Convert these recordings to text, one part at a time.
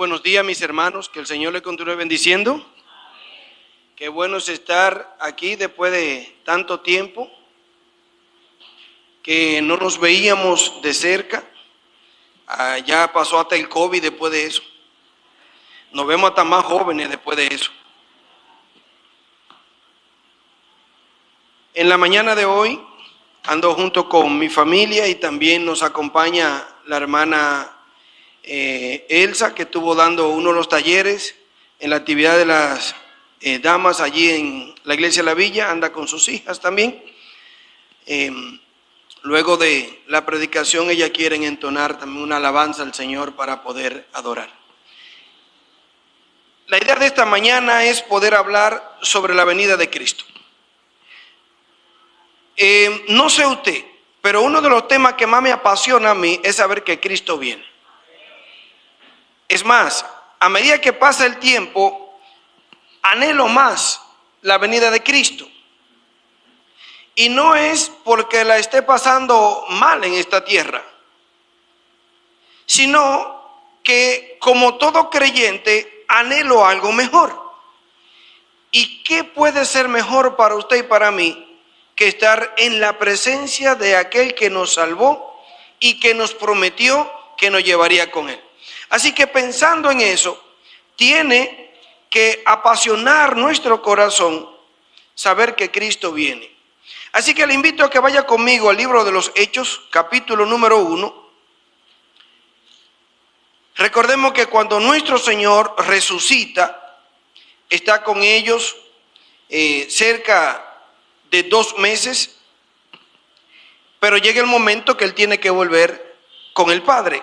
Buenos días, mis hermanos, que el Señor le continúe bendiciendo. Qué bueno es estar aquí después de tanto tiempo que no nos veíamos de cerca. Ya pasó hasta el COVID después de eso. Nos vemos hasta más jóvenes después de eso. En la mañana de hoy ando junto con mi familia y también nos acompaña la hermana Elsa, que estuvo dando uno de los talleres en la actividad de las damas allí en la iglesia de la villa. Anda con sus hijas también. Luego de la predicación ella quieren entonar también una alabanza al Señor para poder adorar. La idea de esta mañana es poder hablar sobre la venida de Cristo. No sé usted, pero uno de los temas que más me apasiona a mí es saber que Cristo viene. Es más, a medida que pasa el tiempo, anhelo más la venida de Cristo. Y no es porque la esté pasando mal en esta tierra, sino que como todo creyente anhelo algo mejor. ¿Y qué puede ser mejor para usted y para mí que estar en la presencia de aquel que nos salvó y que nos prometió que nos llevaría con él? Así que pensando en eso, tiene que apasionar nuestro corazón saber que Cristo viene. Así que le invito a que vaya conmigo al libro de los Hechos, capítulo número 1. Recordemos que cuando nuestro Señor resucita, está con ellos cerca de 2 meses, pero llega el momento que Él tiene que volver con el Padre.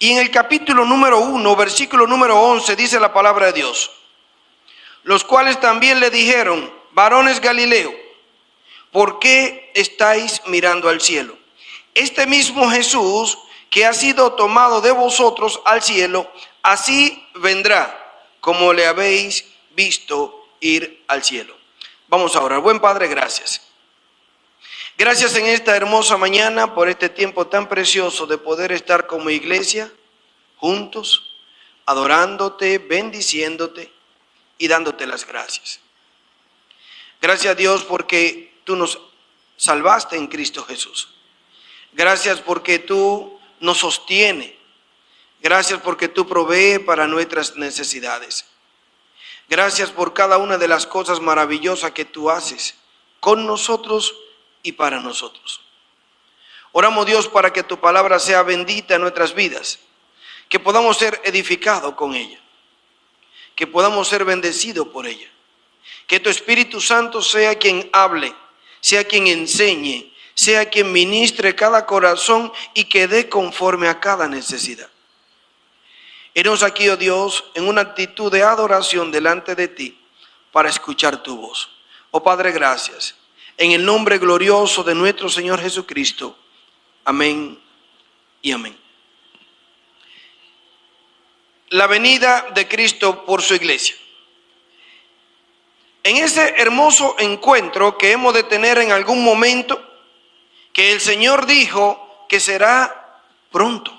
Y en el capítulo número 1, versículo número 11, dice la palabra de Dios: los cuales también le dijeron: varones Galileo, ¿por qué estáis mirando al cielo? Este mismo Jesús que ha sido tomado de vosotros al cielo, así vendrá como le habéis visto ir al cielo. Vamos a orar. Buen Padre, gracias. Gracias en esta hermosa mañana por este tiempo tan precioso de poder estar como iglesia juntos, adorándote, bendiciéndote y dándote las gracias. Gracias a Dios porque tú nos salvaste en Cristo Jesús. Gracias porque tú nos sostienes. Gracias porque tú provees para nuestras necesidades. Gracias por cada una de las cosas maravillosas que tú haces con nosotros y para nosotros. Oramos, Dios, para que tu palabra sea bendita en nuestras vidas, que podamos ser edificados con ella, que podamos ser bendecidos por ella, que tu Espíritu Santo sea quien hable, sea quien enseñe, sea quien ministre cada corazón y que dé conforme a cada necesidad. Enos aquí, oh Dios, en una actitud de adoración delante de ti para escuchar tu voz. Oh Padre, gracias. En el nombre glorioso de nuestro Señor Jesucristo. Amén y amén. La venida de Cristo por su iglesia. En ese hermoso encuentro que hemos de tener en algún momento, que el Señor dijo que será pronto.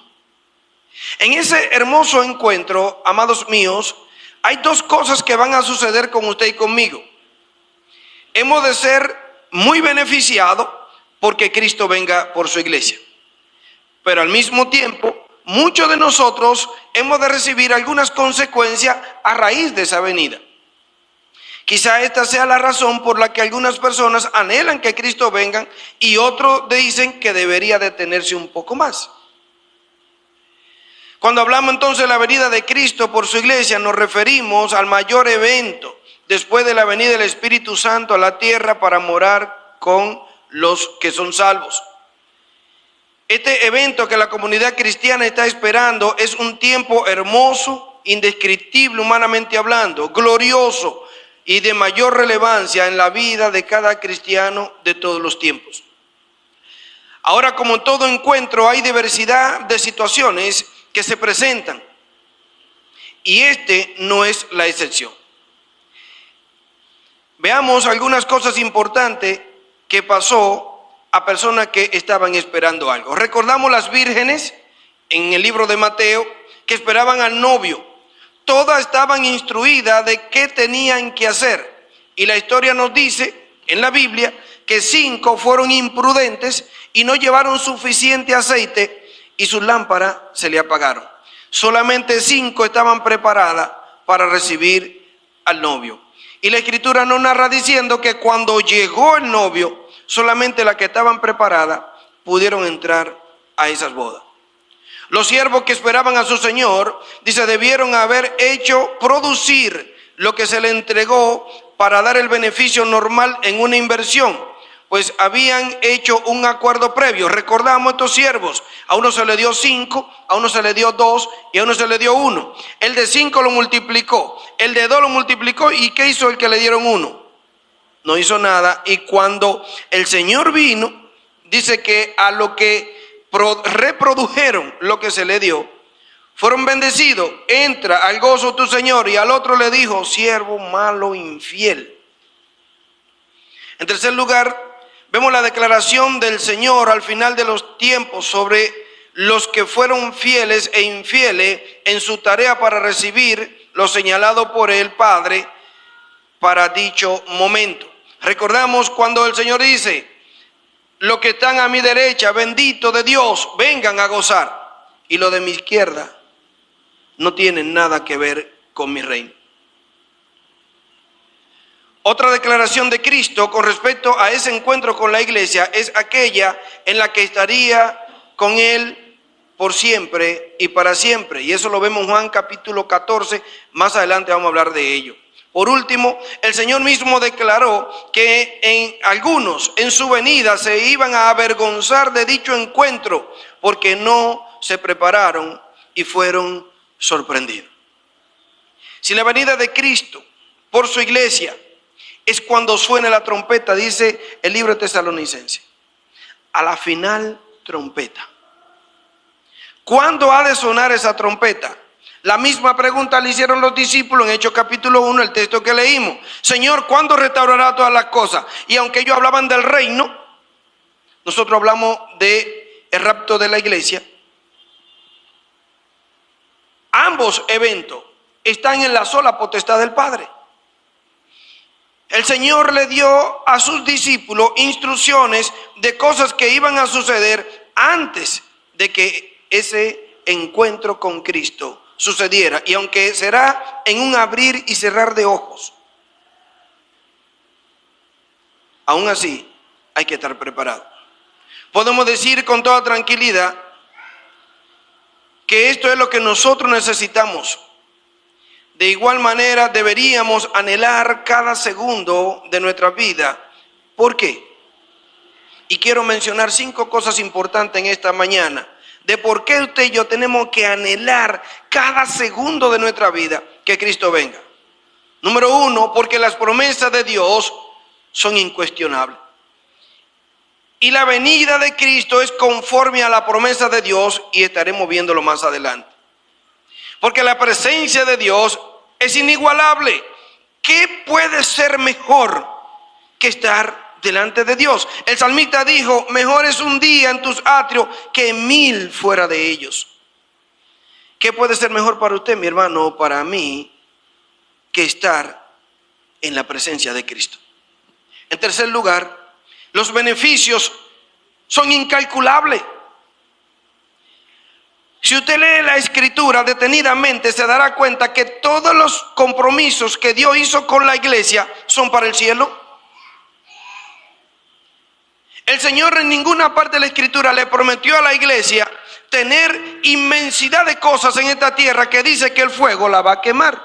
En ese hermoso encuentro, amados míos, hay 2 cosas que van a suceder con usted y conmigo. Hemos de ser muy beneficiados porque Cristo venga por su iglesia. Pero al mismo tiempo, muchos de nosotros hemos de recibir algunas consecuencias a raíz de esa venida. Quizá esta sea la razón por la que algunas personas anhelan que Cristo venga y otros dicen que debería detenerse un poco más. Cuando hablamos entonces de la venida de Cristo por su iglesia, nos referimos al mayor evento después de la venida del Espíritu Santo a la tierra para morar con los que son salvos. Este evento que la comunidad cristiana está esperando es un tiempo hermoso, indescriptible humanamente hablando, glorioso y de mayor relevancia en la vida de cada cristiano de todos los tiempos. Ahora, como en todo encuentro, hay diversidad de situaciones que se presentan y este no es la excepción. Veamos algunas cosas importantes que pasó a personas que estaban esperando algo. Recordamos las vírgenes en el libro de Mateo que esperaban al novio. Todas estaban instruidas de qué tenían que hacer. Y la historia nos dice en la Biblia que 5 fueron imprudentes y no llevaron suficiente aceite y sus lámparas se le apagaron. Solamente 5 estaban preparadas para recibir al novio. Y la escritura nos narra diciendo que cuando llegó el novio, solamente las que estaban preparadas pudieron entrar a esas bodas. Los siervos que esperaban a su señor, dice, debieron haber hecho producir lo que se le entregó para dar el beneficio normal en una inversión, pues habían hecho un acuerdo previo. Recordamos estos siervos, a uno se le dio 5, a uno se le dio 2 y a uno se le dio 1. El de 5 lo multiplicó, el de 2 lo multiplicó, ¿y qué hizo el que le dieron 1? No hizo nada. Y cuando el Señor vino, dice que a lo que reprodujeron lo que se le dio, fueron bendecidos. Entra al gozo de tu Señor. Y al otro le dijo, siervo malo, infiel. En tercer lugar, vemos la declaración del Señor al final de los tiempos sobre los que fueron fieles e infieles en su tarea para recibir lo señalado por el Padre para dicho momento. Recordamos cuando el Señor dice, los que están a mi derecha, bendito de Dios, vengan a gozar. Y los de mi izquierda no tienen nada que ver con mi reino. Otra declaración de Cristo con respecto a ese encuentro con la iglesia es aquella en la que estaría con Él por siempre y para siempre. Y eso lo vemos en Juan capítulo 14, más adelante vamos a hablar de ello. Por último, el Señor mismo declaró que en algunos en su venida se iban a avergonzar de dicho encuentro porque no se prepararon y fueron sorprendidos. Si la venida de Cristo por su iglesia es cuando suene la trompeta, dice el libro de Tesalonicenses, a la final trompeta. ¿Cuándo ha de sonar esa trompeta? La misma pregunta le hicieron los discípulos en Hechos capítulo 1, el texto que leímos. Señor, ¿cuándo restaurará todas las cosas? Y aunque ellos hablaban del reino, nosotros hablamos del rapto de la iglesia. Ambos eventos están en la sola potestad del Padre. El Señor le dio a sus discípulos instrucciones de cosas que iban a suceder antes de que ese encuentro con Cristo sucediera, y aunque será en un abrir y cerrar de ojos, aún así hay que estar preparado. Podemos decir con toda tranquilidad que esto es lo que nosotros necesitamos. De igual manera deberíamos anhelar cada segundo de nuestra vida. ¿Por qué? Y quiero mencionar 5 cosas importantes en esta mañana de por qué usted y yo tenemos que anhelar cada segundo de nuestra vida que Cristo venga. Número 1, porque las promesas de Dios son incuestionables. Y la venida de Cristo es conforme a la promesa de Dios, y estaremos viéndolo más adelante. Porque la presencia de Dios es inigualable. ¿Qué puede ser mejor que estar delante de Dios? El salmista dijo, mejor es un día en tus atrios que 1000 fuera de ellos. ¿Qué puede ser mejor para usted, mi hermano, o para mí, que estar en la presencia de Cristo? En tercer lugar, los beneficios son incalculables. Si usted lee la Escritura detenidamente, se dará cuenta que todos los compromisos que Dios hizo con la iglesia son para el cielo. El Señor en ninguna parte de la Escritura le prometió a la iglesia tener inmensidad de cosas en esta tierra que dice que el fuego la va a quemar.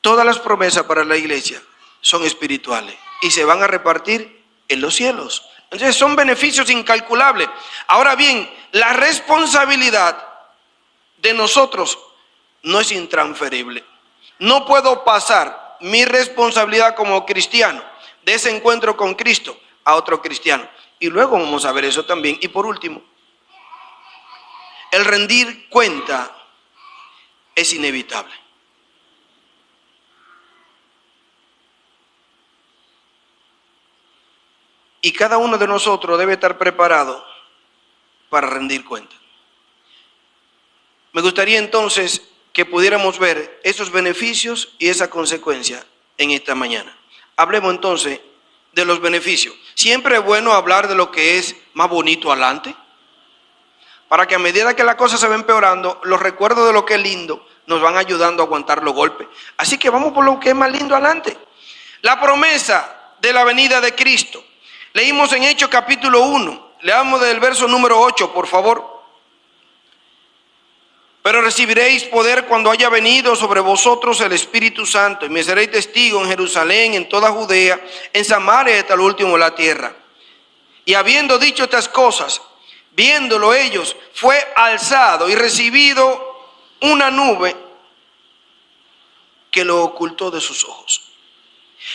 Todas las promesas para la iglesia son espirituales y se van a repartir en los cielos. Entonces son beneficios incalculables. Ahora bien, la responsabilidad de nosotros no es intransferible. No puedo pasar mi responsabilidad como cristiano de ese encuentro con Cristo a otro cristiano. Y luego vamos a ver eso también. Y por último, el rendir cuenta es inevitable. Y cada uno de nosotros debe estar preparado para rendir cuenta. Me gustaría entonces que pudiéramos ver esos beneficios y esa consecuencia en esta mañana. Hablemos entonces de los beneficios. Siempre es bueno hablar de lo que es más bonito adelante, para que a medida que las cosas se va empeorando, los recuerdos de lo que es lindo nos van ayudando a aguantar los golpes. Así que vamos por lo que es más lindo adelante. La promesa de la venida de Cristo. Leímos en Hechos capítulo 1. Leamos del verso número 8, por favor. Pero recibiréis poder cuando haya venido sobre vosotros el Espíritu Santo, y me seréis testigo en Jerusalén, en toda Judea, en Samaria y hasta lo último de la tierra. Y habiendo dicho estas cosas, viéndolo ellos, fue alzado y recibido una nube que lo ocultó de sus ojos.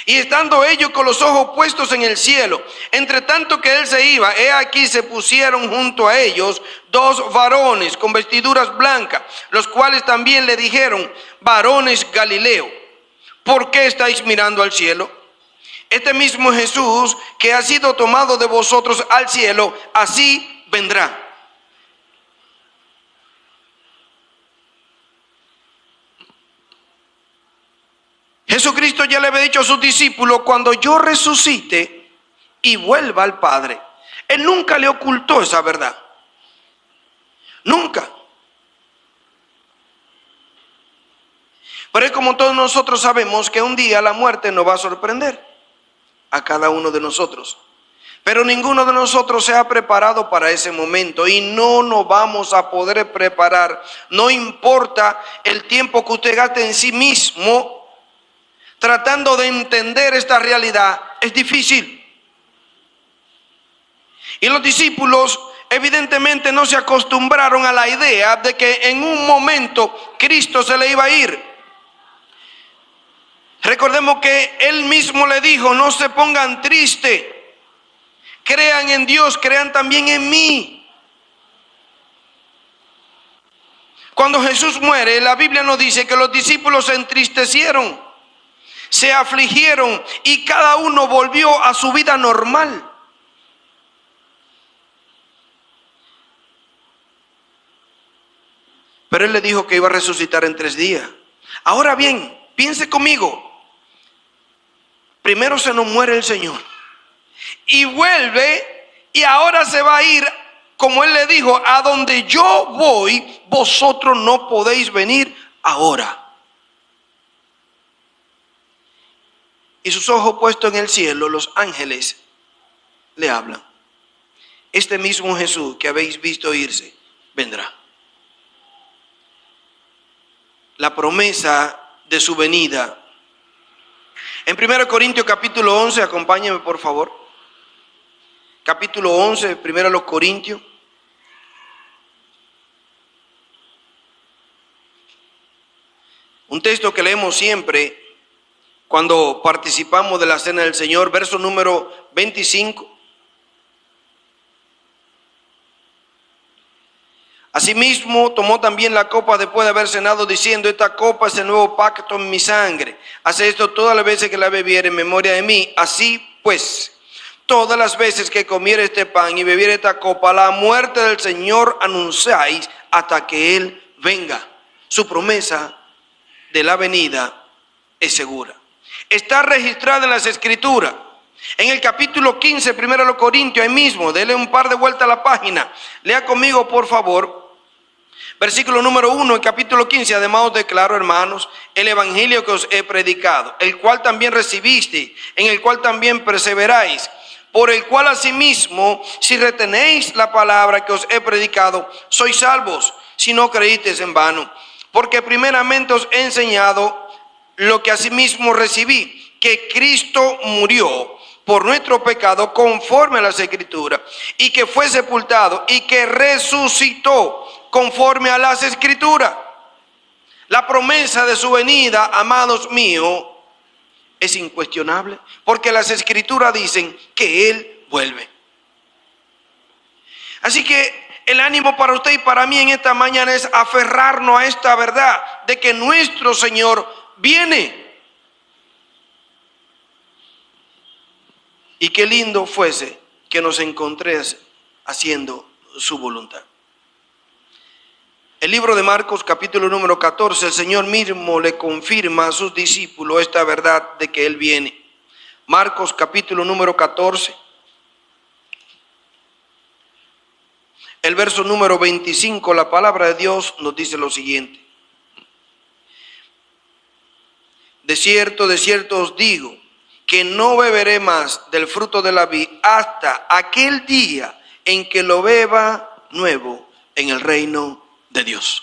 Y estando ellos con los ojos puestos en el cielo, entre tanto que él se iba, he aquí se pusieron junto a ellos dos varones con vestiduras blancas, los cuales también le dijeron: varones Galileo, ¿por qué estáis mirando al cielo? Este mismo Jesús que ha sido tomado de vosotros al cielo, así vendrá. Jesucristo ya le había dicho a sus discípulos: cuando yo resucite y vuelva al Padre. Él nunca le ocultó esa verdad. Nunca. Pero es como todos nosotros sabemos que un día la muerte nos va a sorprender a cada uno de nosotros. Pero ninguno de nosotros se ha preparado para ese momento y no nos vamos a poder preparar. No importa el tiempo que usted gaste en sí mismo tratando de entender esta realidad, es difícil. Y los discípulos evidentemente no se acostumbraron a la idea de que en un momento Cristo se le iba a ir. Recordemos que Él mismo le dijo: no se pongan tristes, crean en Dios, crean también en mí. Cuando Jesús muere, la Biblia nos dice que los discípulos se entristecieron, se afligieron y cada uno volvió a su vida normal. Pero Él le dijo que iba a resucitar en 3 días. Ahora bien, piense conmigo. Primero se nos muere el Señor y vuelve, y ahora se va a ir, como Él le dijo: a donde yo voy, vosotros no podéis venir ahora. Y sus ojos puestos en el cielo, los ángeles le hablan: este mismo Jesús que habéis visto irse, vendrá. La promesa de su venida. En 1 Corintios capítulo 11, acompáñenme por favor. Capítulo 11, 1 Corintios. Un texto que leemos siempre cuando participamos de la cena del Señor, verso número 25. Asimismo, tomó también la copa después de haber cenado, diciendo: esta copa es el nuevo pacto en mi sangre. Hace esto todas las veces que la bebiere en memoria de mí. Así pues, todas las veces que comiere este pan y bebiere esta copa, la muerte del Señor anunciáis hasta que Él venga. Su promesa de la venida es segura. Está registrada en las Escrituras. En el capítulo 15, 1 Corintios, ahí mismo, dele un par de vueltas a la página. Lea conmigo, por favor. Versículo número 1, el capítulo 15. Además os declaro, hermanos, el evangelio que os he predicado, el cual también recibiste, en el cual también perseveráis, por el cual asimismo, si retenéis la palabra que os he predicado, sois salvos, si no creísteis en vano. Porque primeramente os he enseñado lo que asimismo recibí, que Cristo murió por nuestro pecado conforme a las Escrituras, y que fue sepultado y que resucitó conforme a las Escrituras. La promesa de su venida, amados míos, es incuestionable, porque las Escrituras dicen que Él vuelve. Así que el ánimo para usted y para mí en esta mañana es aferrarnos a esta verdad de que nuestro Señor viene. Y qué lindo fuese que nos encontrés haciendo su voluntad. El libro de Marcos, capítulo número 14, el Señor mismo le confirma a sus discípulos esta verdad de que Él viene. Marcos, capítulo número 14, el verso número 25, la palabra de Dios nos dice lo siguiente. De cierto os digo, que no beberé más del fruto de la vid hasta aquel día en que lo beba nuevo en el reino de Dios.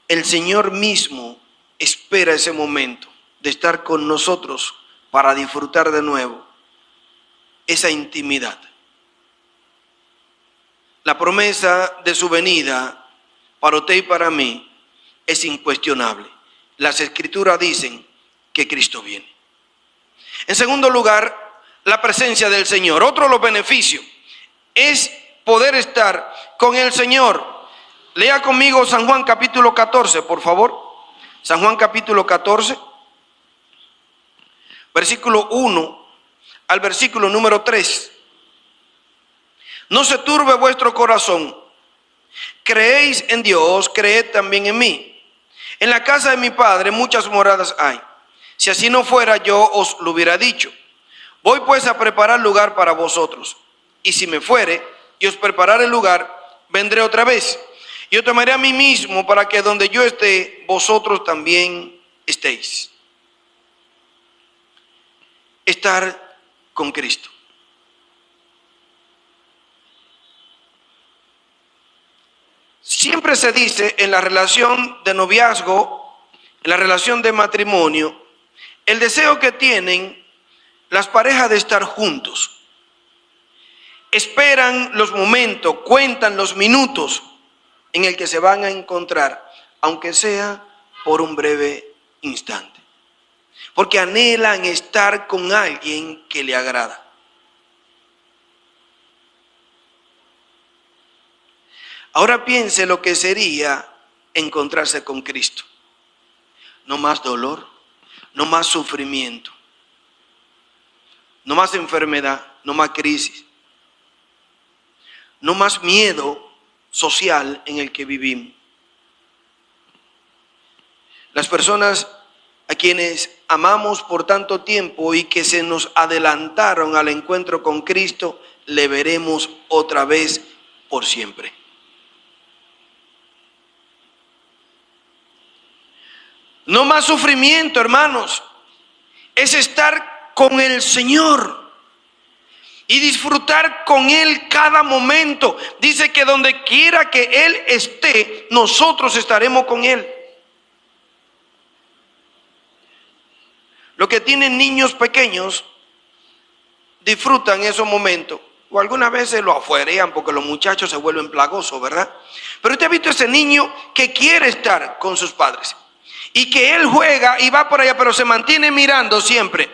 El Señor mismo espera ese momento de estar con nosotros para disfrutar de nuevo esa intimidad. La promesa de su venida para usted y para mí es incuestionable. Las Escrituras dicen que Cristo viene. En segundo lugar, la presencia del Señor. Otro de los beneficios es poder estar con el Señor. Lea conmigo San Juan capítulo 14, por favor. San Juan capítulo 14, versículo 1 al versículo número 3. No se turbe vuestro corazón. Creéis en Dios, creed también en mí. En la casa de mi Padre muchas moradas hay. Si así no fuera, yo os lo hubiera dicho. Voy pues a preparar lugar para vosotros. Y si me fuere y os prepararé el lugar, vendré otra vez. Y os tomaré a mí mismo, para que donde yo esté, vosotros también estéis. Estar con Cristo. Siempre se dice en la relación de noviazgo, en la relación de matrimonio, el deseo que tienen las parejas de estar juntos. Esperan los momentos, cuentan los minutos en el que se van a encontrar, aunque sea por un breve instante. Porque anhelan estar con alguien que le agrada. Ahora piense lo que sería encontrarse con Cristo. No más dolor, no más sufrimiento, no más enfermedad, no más crisis, no más miedo social en el que vivimos. Las personas a quienes amamos por tanto tiempo y que se nos adelantaron al encuentro con Cristo, le veremos otra vez por siempre. No más sufrimiento, hermanos. Es estar con el Señor y disfrutar con Él cada momento. Dice que donde quiera que Él esté, nosotros estaremos con Él. Los que tienen niños pequeños disfrutan esos momentos. O algunas veces lo afuerean porque los muchachos se vuelven plagosos, ¿verdad? Pero usted ha visto ese niño que quiere estar con sus padres. Y que él juega y va por allá, pero se mantiene mirando siempre.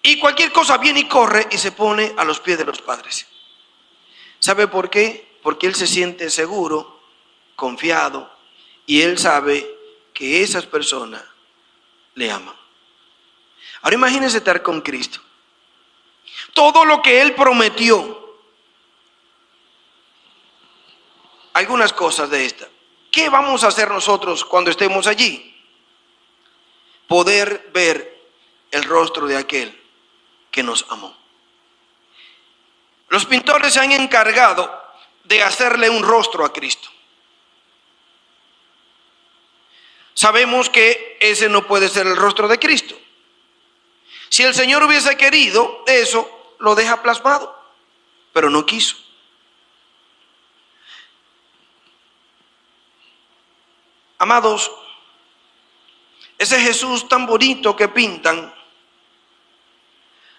Y cualquier cosa viene y corre y se pone a los pies de los padres. ¿Sabe por qué? Porque él se siente seguro, confiado, y él sabe que esas personas le aman. Ahora imagínense estar con Cristo. Todo lo que Él prometió. Algunas cosas de esta. ¿Qué vamos a hacer nosotros cuando estemos allí? Poder ver el rostro de aquel que nos amó. Los pintores se han encargado de hacerle un rostro a Cristo. Sabemos que ese no puede ser el rostro de Cristo. Si el Señor hubiese querido eso, lo deja plasmado, pero no quiso. Amados, ese Jesús tan bonito que pintan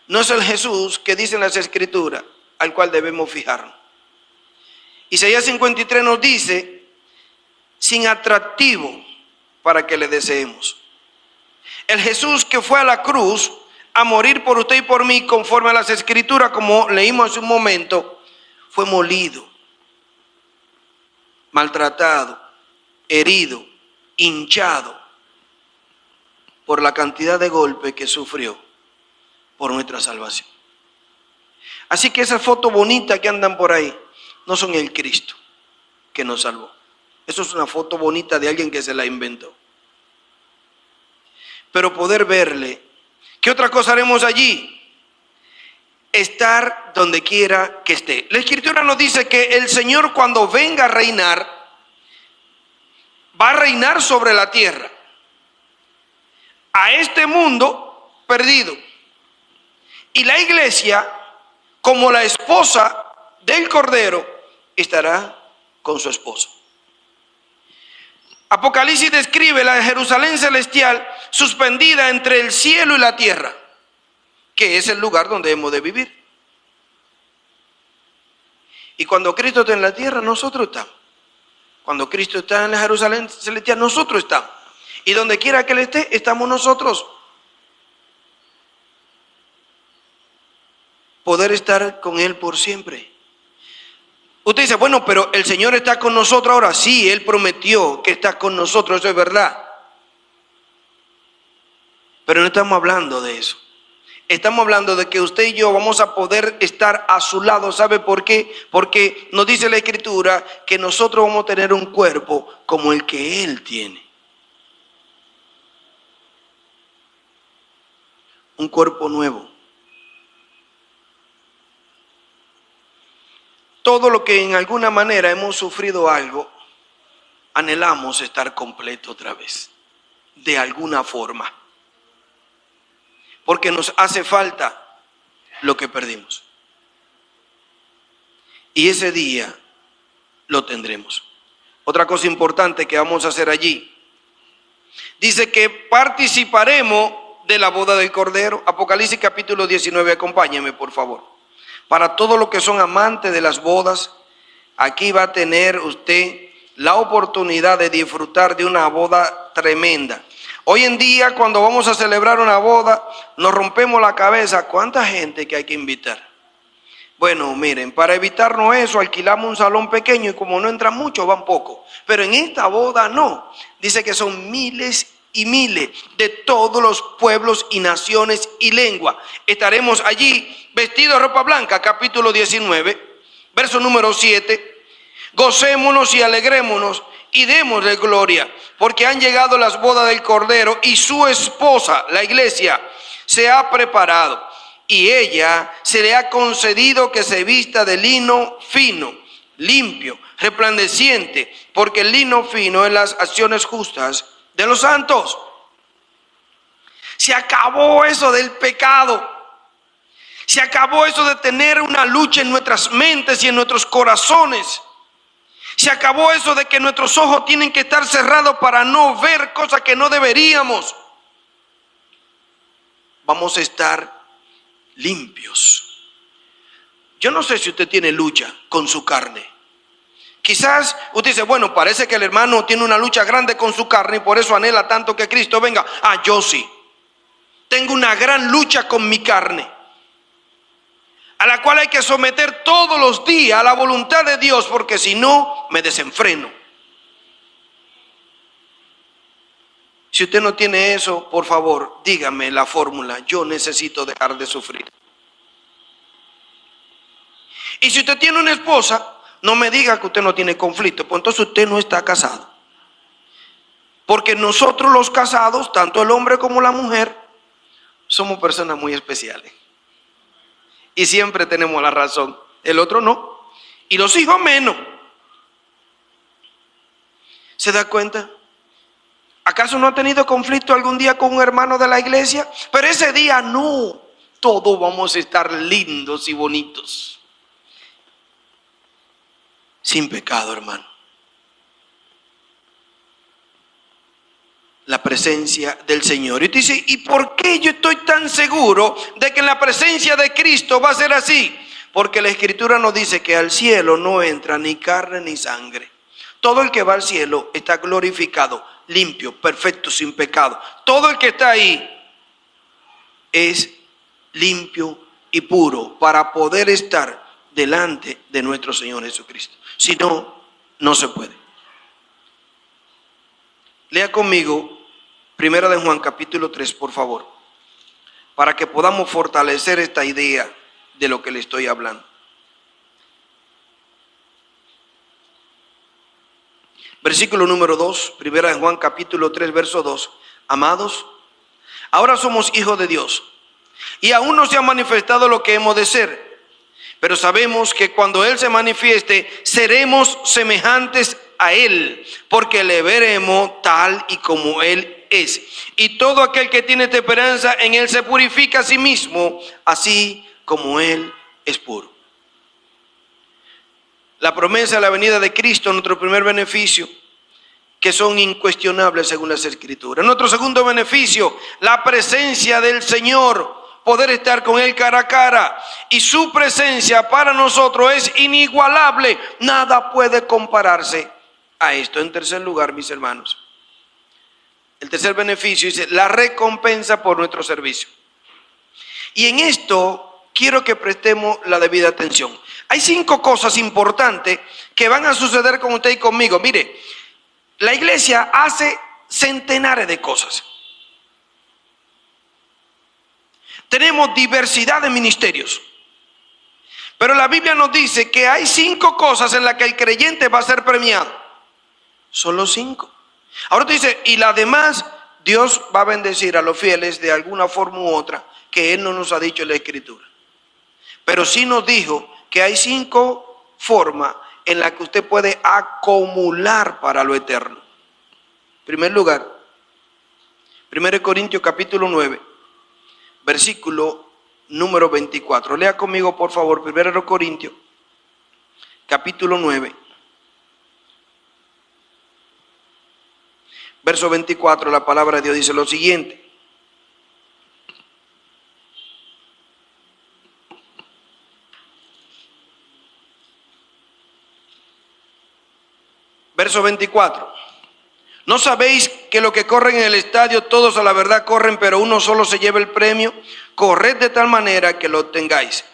no es el Jesús que dicen las Escrituras al cual debemos fijarnos. Isaías 53 nos dice, sin atractivo para que le deseemos. El Jesús que fue a la cruz a morir por usted y por mí, conforme a las Escrituras, como leímos hace un momento, fue molido, maltratado, herido, hinchado por la cantidad de golpes que sufrió por nuestra salvación. Así que esas fotos bonitas que andan por ahí no son el Cristo que nos salvó. Eso es una foto bonita de alguien que se la inventó. Pero poder verle. ¿Qué otra cosa haremos allí? Estar donde quiera que esté. La Escritura nos dice que el Señor, cuando venga a reinar, va a reinar sobre la tierra, a este mundo perdido. Y la iglesia, como la esposa del Cordero, estará con su esposo. Apocalipsis describe la Jerusalén celestial suspendida entre el cielo y la tierra, que es el lugar donde hemos de vivir. Y cuando Cristo está en la tierra, nosotros estamos. Cuando Cristo está en la Jerusalén celestial, nosotros estamos. Y donde quiera que Él esté, estamos nosotros. Poder estar con Él por siempre. Usted dice, bueno, pero el Señor está con nosotros ahora. Sí, Él prometió que está con nosotros, eso es verdad. Pero no estamos hablando de eso. Estamos hablando de que usted y yo vamos a poder estar a su lado. ¿Sabe por qué? Porque nos dice la Escritura que nosotros vamos a tener un cuerpo como el que Él tiene. Un cuerpo nuevo. Todo lo que en alguna manera hemos sufrido algo, anhelamos estar completo otra vez. De alguna forma. Porque nos hace falta lo que perdimos. Y ese día lo tendremos. Otra cosa importante que vamos a hacer allí. Dice que participaremos de la boda del Cordero. Apocalipsis capítulo 19, acompáñeme por favor. Para todos los que son amantes de las bodas, aquí va a tener usted la oportunidad de disfrutar de una boda tremenda. Hoy en día, cuando vamos a celebrar una boda, nos rompemos la cabeza. ¿Cuánta gente que hay que invitar? Bueno, miren, para evitarnos eso, alquilamos un salón pequeño y como no entran muchos, van pocos. Pero en esta boda no. Dice que son miles y miles de todos los pueblos y naciones y lenguas. Estaremos allí vestidos de ropa blanca, capítulo 19, verso número 7. Gocémonos y alegrémonos y démosle gloria, porque han llegado las bodas del Cordero y su esposa, la iglesia, se ha preparado. Y ella se le ha concedido que se vista de lino fino, limpio, resplandeciente, porque el lino fino es las acciones justas de los santos. Se acabó eso del pecado. Se acabó eso de tener una lucha en nuestras mentes y en nuestros corazones. Se acabó eso de que nuestros ojos tienen que estar cerrados para no ver cosas que no deberíamos. Vamos a estar limpios. Yo no sé si usted tiene lucha con su carne. Quizás usted dice, bueno, parece que el hermano tiene una lucha grande con su carne y por eso anhela tanto que Cristo venga. Ah, yo sí. Tengo una gran lucha con mi carne, a la cual hay que someter todos los días a la voluntad de Dios, porque si no, me desenfreno. Si usted no tiene eso, por favor, dígame la fórmula. Yo necesito dejar de sufrir. Y si usted tiene una esposa, no me diga que usted no tiene conflicto, pues entonces usted no está casado. Porque nosotros los casados, tanto el hombre como la mujer, somos personas muy especiales. Y siempre tenemos la razón, el otro no. Y los hijos menos. ¿Se da cuenta? ¿Acaso no ha tenido conflicto algún día con un hermano de la iglesia? Pero ese día no. Todos vamos a estar lindos y bonitos. Sin pecado, hermano. La presencia del Señor. Y tú dices, ¿y por qué yo estoy tan seguro de que en la presencia de Cristo va a ser así? Porque la Escritura nos dice que al cielo no entra ni carne ni sangre. Todo el que va al cielo está glorificado, limpio, perfecto, sin pecado. Todo el que está ahí es limpio y puro para poder estar delante de nuestro Señor Jesucristo. Si no, no se puede. Lea conmigo Primera de Juan capítulo 3, por favor. para que podamos fortalecer esta idea de lo que le estoy hablando. Versículo número 2, primera de Juan capítulo 3, verso 2. Amados, ahora somos hijos de Dios y aún no se ha manifestado lo que hemos de ser, pero sabemos que cuando Él se manifieste seremos semejantes a Él, porque le veremos tal y como Él es. Y todo aquel que tiene esta esperanza en Él se purifica a sí mismo, así como Él es puro. La promesa de la venida de Cristo, nuestro primer beneficio, que son incuestionables según las Escrituras. Nuestro segundo beneficio, la presencia del Señor, poder estar con Él cara a cara. Y su presencia para nosotros es inigualable. Nada puede compararse a esto. En tercer lugar, mis hermanos, el tercer beneficio dice la recompensa por nuestro servicio. Y en esto quiero que prestemos la debida atención. Hay 5 cosas importantes que van a suceder con usted y conmigo. Mire, la iglesia hace centenares de cosas. Tenemos diversidad de ministerios. Pero la Biblia nos dice que hay 5 cosas en las que el creyente va a ser premiado. Solo 5. Ahora te dice, y las demás, Dios va a bendecir a los fieles de alguna forma u otra, que Él no nos ha dicho en la Escritura. Pero sí nos dijo que hay 5 formas en las que usted puede acumular para lo eterno. En primer lugar, 1 Corintios capítulo 9, versículo número 24. Lea conmigo, por favor, 1 Corintios capítulo 9, verso 24. La palabra de Dios dice lo siguiente. Verso 24. ¿No sabéis que los que corren en el estadio, todos a la verdad corren, pero uno solo se lleva el premio? Corred de tal manera que lo obtengáis.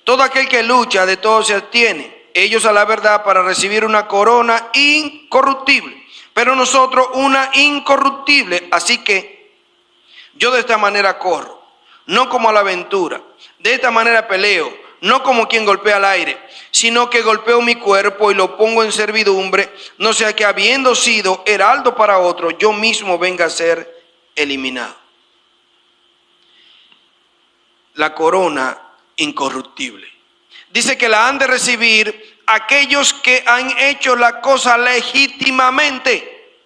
Todo aquel que lucha, de todo se abstiene. Ellos a la verdad para recibir una corona incorruptible, pero nosotros una incorruptible. Así que yo de esta manera corro, no como a la aventura. De esta manera peleo, no como quien golpea al aire, sino que golpeo mi cuerpo y lo pongo en servidumbre, no sea que habiendo sido heraldo para otro, yo mismo venga a ser eliminado. La corona incorruptible. Dice que la han de recibir aquellos que han hecho la cosa legítimamente.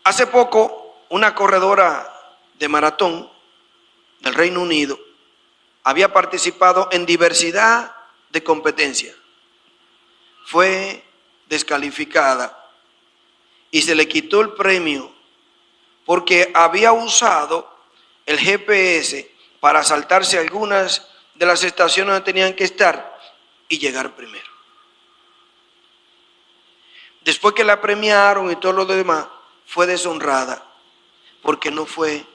Hace poco, una corredora de maratón del Reino Unido había participado en diversidad de competencias. Fue descalificada y se le quitó el premio porque había usado el GPS para saltarse algunas de las estaciones donde tenían que estar y llegar primero. Después que la premiaron y todo lo demás, fue deshonrada porque no fue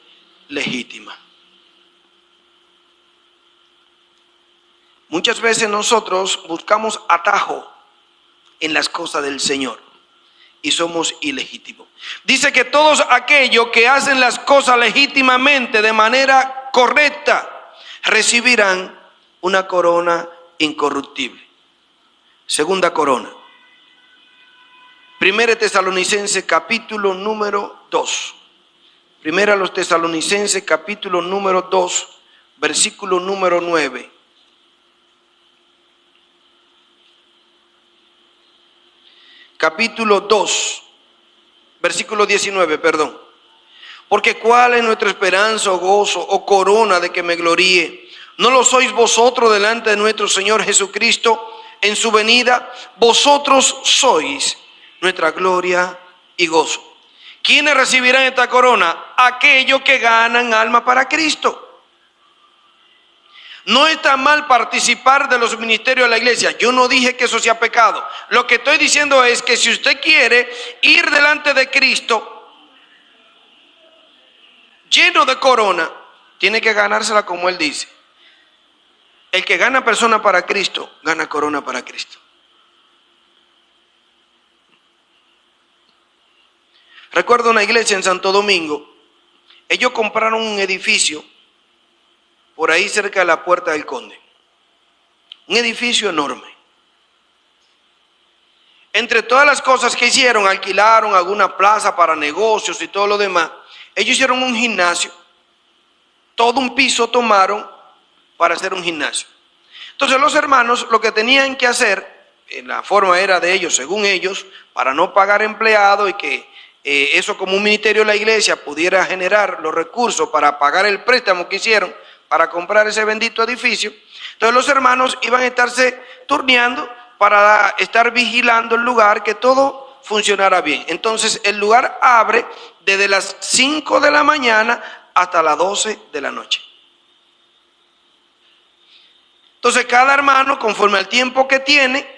legítima. Muchas veces nosotros buscamos atajo en las cosas del Señor y somos ilegítimos. Dice que todos aquellos que hacen las cosas legítimamente, de manera correcta, recibirán una corona incorruptible. Segunda corona. 1 Tesalonicenses capítulo número 2. Primera a los Tesalonicenses capítulo número 2, versículo número 9. Capítulo 2, versículo 19, perdón. Porque cuál es nuestra esperanza o gozo o corona de que me gloríe. ¿No lo sois vosotros delante de nuestro Señor Jesucristo en su venida? Vosotros sois nuestra gloria y gozo. ¿Quiénes recibirán esta corona? Aquellos que ganan alma para Cristo. No está mal participar de los ministerios de la iglesia. Yo no dije que eso sea pecado. Lo que estoy diciendo es que si usted quiere ir delante de Cristo lleno de corona, tiene que ganársela como Él dice. El que gana persona para Cristo, gana corona para Cristo. Recuerdo una iglesia en Santo Domingo ellos compraron un edificio por ahí cerca de la Puerta del Conde. Un edificio enorme. Entre todas las cosas que hicieron, alquilaron alguna plaza para negocios y todo lo demás. Ellos hicieron un gimnasio. Todo un piso tomaron para hacer un gimnasio. Entonces los hermanos lo que tenían que hacer, la forma era de ellos, según ellos, para no pagar empleados y que eso como un ministerio de la iglesia pudiera generar los recursos para pagar el préstamo que hicieron para comprar ese bendito edificio. Entonces los hermanos iban a estarse turneando para estar vigilando el lugar, que todo funcionara bien. Entonces el lugar abre desde las 5 de la mañana hasta las 12 de la noche. Entonces cada hermano, conforme al tiempo que tiene,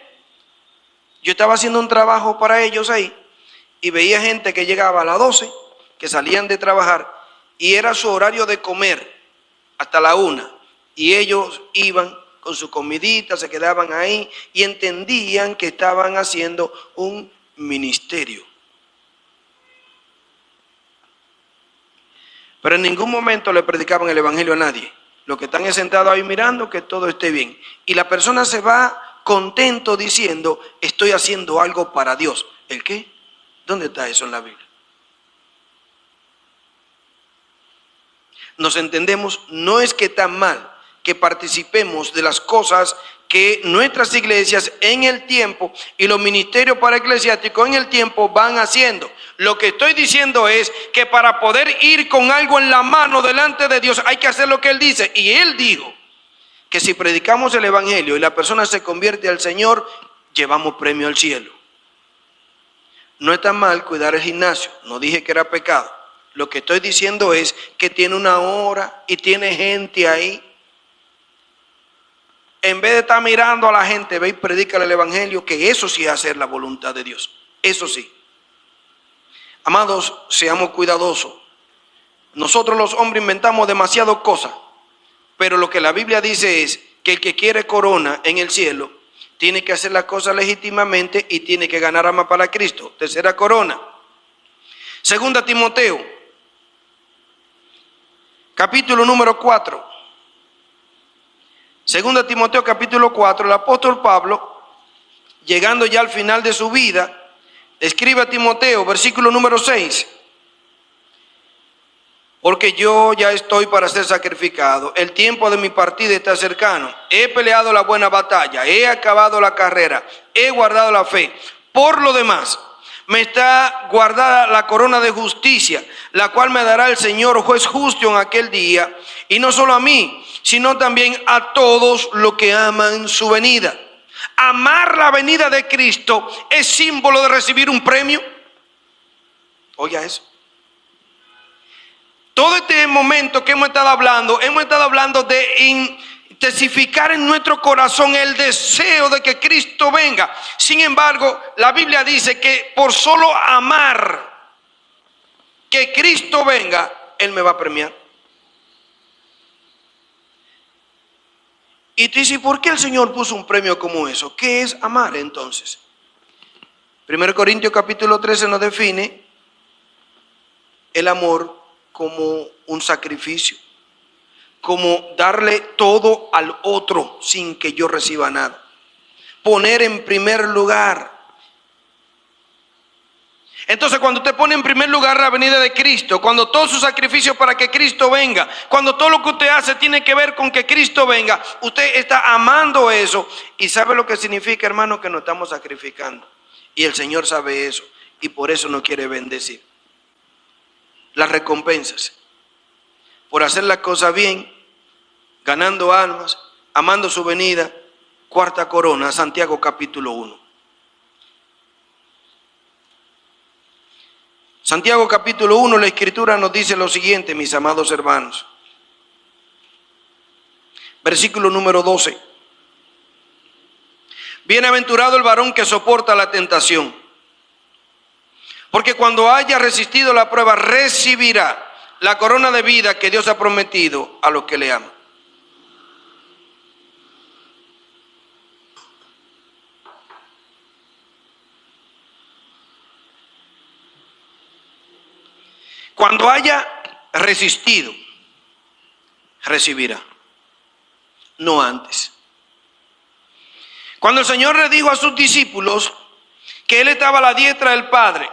yo estaba haciendo un trabajo para ellos ahí y veía gente que llegaba a las 12, que salían de trabajar y era su horario de comer hasta la 1, y ellos iban con su comidita, se quedaban ahí y entendían que estaban haciendo un ministerio. Pero en ningún momento le predicaban el evangelio a nadie. Los que están sentados ahí mirando que todo esté bien. Y la persona se va contento diciendo, estoy haciendo algo para Dios. ¿El qué? ¿Dónde está eso en la Biblia? Nos entendemos, no es que está mal que participemos de las cosas que nuestras iglesias en el tiempo y los ministerios paraeclesiásticos en el tiempo van haciendo. Lo que estoy diciendo es que para poder ir con algo en la mano delante de Dios hay que hacer lo que Él dice. Y Él dijo que si predicamos el evangelio y la persona se convierte al Señor, llevamos premio al cielo. No está mal cuidar el gimnasio, no dije que era pecado. Lo que estoy diciendo es que tiene una hora y tiene gente ahí. En vez de estar mirando a la gente, ve y predícale el evangelio, que eso sí es hacer la voluntad de Dios. Eso sí. Amados, seamos cuidadosos. Nosotros los hombres inventamos demasiadas cosas, pero lo que la Biblia dice es que el que quiere corona en el cielo tiene que hacer las cosas legítimamente y tiene que ganar alma para Cristo. Tercera corona. Segunda Timoteo, capítulo número 4. Segunda Timoteo capítulo 4, el apóstol Pablo, llegando ya al final de su vida, escribe a Timoteo, versículo número 6. Porque yo ya estoy para ser sacrificado, el tiempo de mi partida está cercano. He peleado la buena batalla, he acabado la carrera, he guardado la fe. Por lo demás, me está guardada la corona de justicia, la cual me dará el Señor juez justo en aquel día, y no solo a mí, sino también a todos los que aman su venida. Amar la venida de Cristo es símbolo de recibir un premio. Oiga eso. Todo este momento que hemos estado hablando de intensificar en nuestro corazón el deseo de que Cristo venga. Sin embargo, la Biblia dice que por solo amar que Cristo venga, Él me va a premiar. Y tú dices, ¿por qué el Señor puso un premio como eso? ¿Qué es amar entonces? 1 Corintios capítulo 13 nos define el amor como un sacrificio, como darle todo al otro sin que yo reciba nada. Poner en primer lugar. Entonces, cuando usted pone en primer lugar la venida de Cristo, cuando todo su sacrificio para que Cristo venga, cuando todo lo que usted hace tiene que ver con que Cristo venga, usted está amando eso. Y sabe lo que significa, hermano, que nos estamos sacrificando. Y el Señor sabe eso. Y por eso no quiere bendecir. Las recompensas. Por hacer las cosas bien, ganando almas, amando su venida. Cuarta corona, Santiago capítulo 1. Santiago capítulo 1, la Escritura nos dice lo siguiente, mis amados hermanos. Versículo número 12. Bienaventurado el varón que soporta la tentación, porque cuando haya resistido la prueba, recibirá la corona de vida que Dios ha prometido a los que le aman. Cuando haya resistido, recibirá, no antes. Cuando el Señor le dijo a sus discípulos que Él estaba a la diestra del Padre,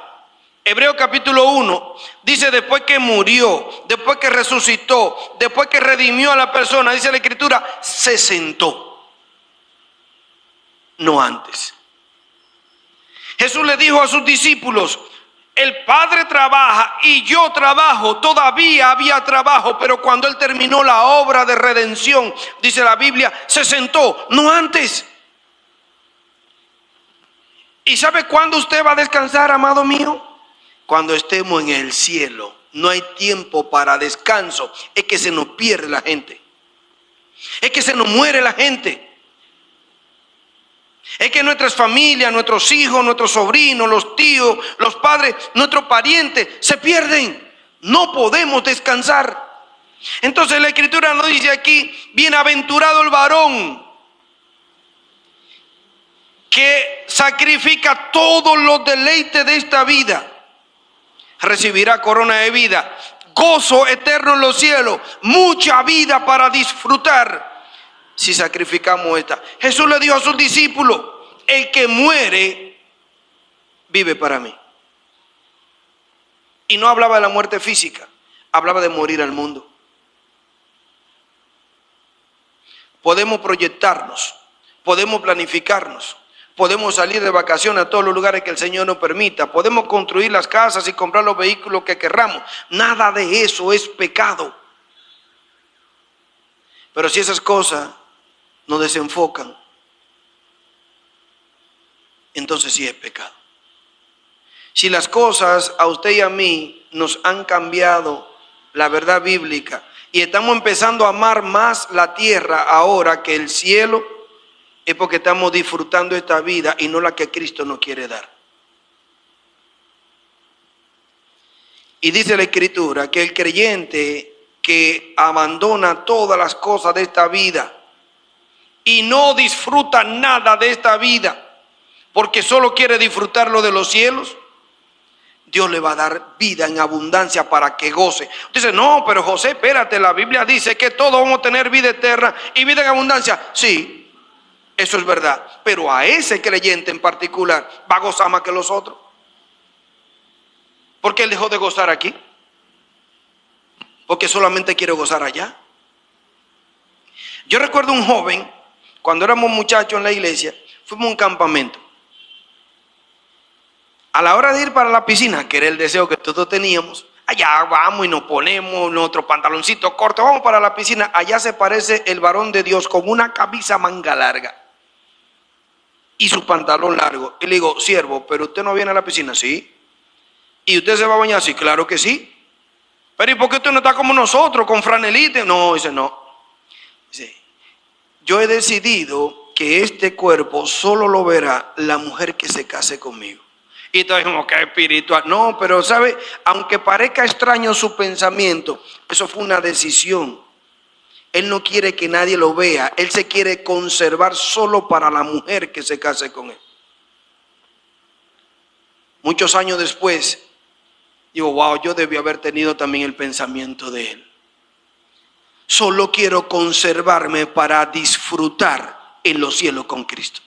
Hebreos capítulo 1, dice después que murió, después que resucitó, después que redimió a la persona, dice la Escritura, se sentó, no antes. Jesús le dijo a sus discípulos, el Padre trabaja y yo trabajo, todavía había trabajo, pero cuando Él terminó la obra de redención, dice la Biblia, se sentó, no antes. ¿Y sabe cuándo usted va a descansar, amado mío? Cuando estemos en el cielo. No hay tiempo para descanso. Es que se nos pierde la gente. Es que se nos muere la gente. Es que nuestras familias, nuestros hijos, nuestros sobrinos, los tíos, los padres, nuestros parientes se pierden. No podemos descansar. Entonces la Escritura nos dice aquí, bienaventurado el varón que sacrifica todos los deleites de esta vida, recibirá corona de vida, gozo eterno en los cielos, mucha vida para disfrutar si sacrificamos esta. Jesús le dijo a sus discípulos, el que muere vive para mí. Y no hablaba de la muerte física, hablaba de morir al mundo. Podemos proyectarnos, podemos planificarnos, podemos salir de vacaciones a todos los lugares que el Señor nos permita. Podemos construir las casas y comprar los vehículos que querramos. Nada de eso es pecado. Pero si esas cosas nos desenfocan, entonces sí es pecado. Si las cosas a usted y a mí nos han cambiado la verdad bíblica y estamos empezando a amar más la tierra ahora que el cielo, es porque estamos disfrutando esta vida y no la que Cristo nos quiere dar. Y dice la Escritura que el creyente que abandona todas las cosas de esta vida y no disfruta nada de esta vida porque solo quiere disfrutar lo de los cielos, Dios le va a dar vida en abundancia para que goce. Dice, no, pero José, espérate, la Biblia dice que todos vamos a tener vida eterna y vida en abundancia. Sí. Eso es verdad, pero a ese creyente en particular va a gozar más que los otros. ¿Por qué él dejó de gozar aquí? Porque solamente quiere gozar allá. Yo recuerdo un joven, cuando éramos muchachos en la iglesia, fuimos a un campamento. A la hora de ir para la piscina, que era el deseo que todos teníamos, allá vamos y nos ponemos nuestro pantaloncito corto, vamos para la piscina. Allá se parece el varón de Dios con una camisa manga larga y su pantalón largo. Y le digo, siervo, ¿pero usted no viene a la piscina? Sí. ¿Y usted se va a bañar? Sí, claro que sí. Pero ¿y por qué usted no está como nosotros, con franelite? No, dice, no. Dice, yo he decidido que este cuerpo solo lo verá la mujer que se case conmigo. Y entonces como que espiritual. No, pero sabe, aunque parezca extraño su pensamiento, eso fue una decisión. Él no quiere que nadie lo vea. Él se quiere conservar solo para la mujer que se case con él. Muchos años después, digo, wow, yo debí haber tenido también el pensamiento de él. Solo quiero conservarme para disfrutar en los cielos con Cristo.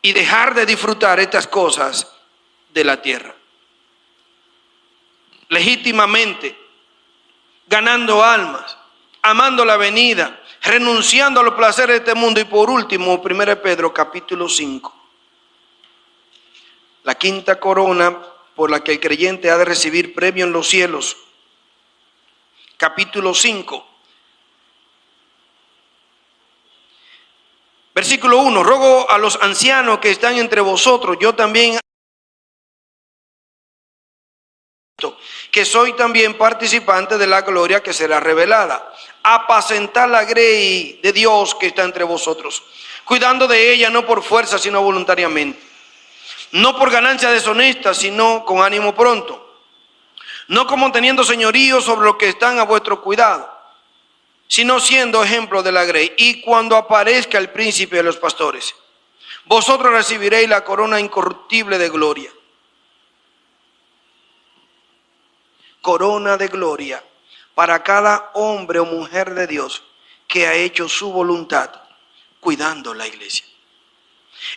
Y dejar de disfrutar estas cosas de la tierra. Legítimamente, ganando almas, amando la venida, renunciando a los placeres de este mundo. Y por último, 1 Pedro capítulo 5. La quinta corona por la que el creyente ha de recibir premio en los cielos. Capítulo 5. Versículo 1. Ruego a los ancianos que están entre vosotros, yo también, que soy también participante de la gloria que será revelada. Apacentar la grey de Dios que está entre vosotros, cuidando de ella no por fuerza, sino voluntariamente. No por ganancia deshonesta, sino con ánimo pronto. No como teniendo señorío sobre los que están a vuestro cuidado, sino siendo ejemplo de la grey. Y cuando aparezca el príncipe de los pastores, vosotros recibiréis la corona incorruptible de gloria. corona de gloria para cada hombre o mujer de Dios que ha hecho su voluntad cuidando la iglesia.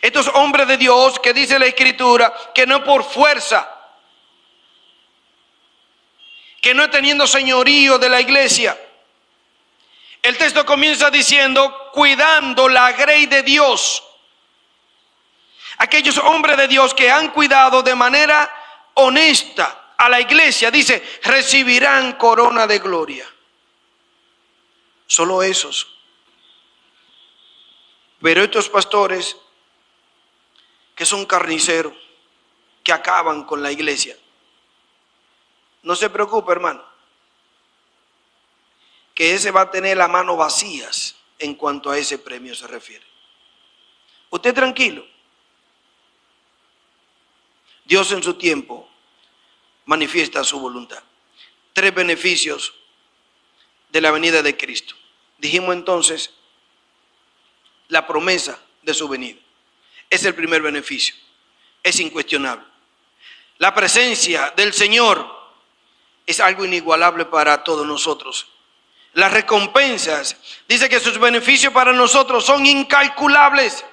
Estos hombres de Dios que dice la Escritura que no por fuerza, que no teniendo señorío de la iglesia. El texto comienza diciendo cuidando la grey de Dios. Aquellos hombres de Dios que han cuidado de manera honesta a la iglesia, dice, recibirán corona de gloria. Solo esos. Pero estos pastores que son carniceros, que acaban con la iglesia, no se preocupe, hermano, que ese va a tener las manos vacías en cuanto a ese premio se refiere. Usted tranquilo. Dios en su tiempo manifiesta su voluntad. 3 beneficios de la venida de Cristo. Dijimos entonces la promesa de su venida. Es el primer beneficio. Es incuestionable. La presencia del Señor es algo inigualable para todos nosotros. Las recompensas, dice que sus beneficios para nosotros son incalculables.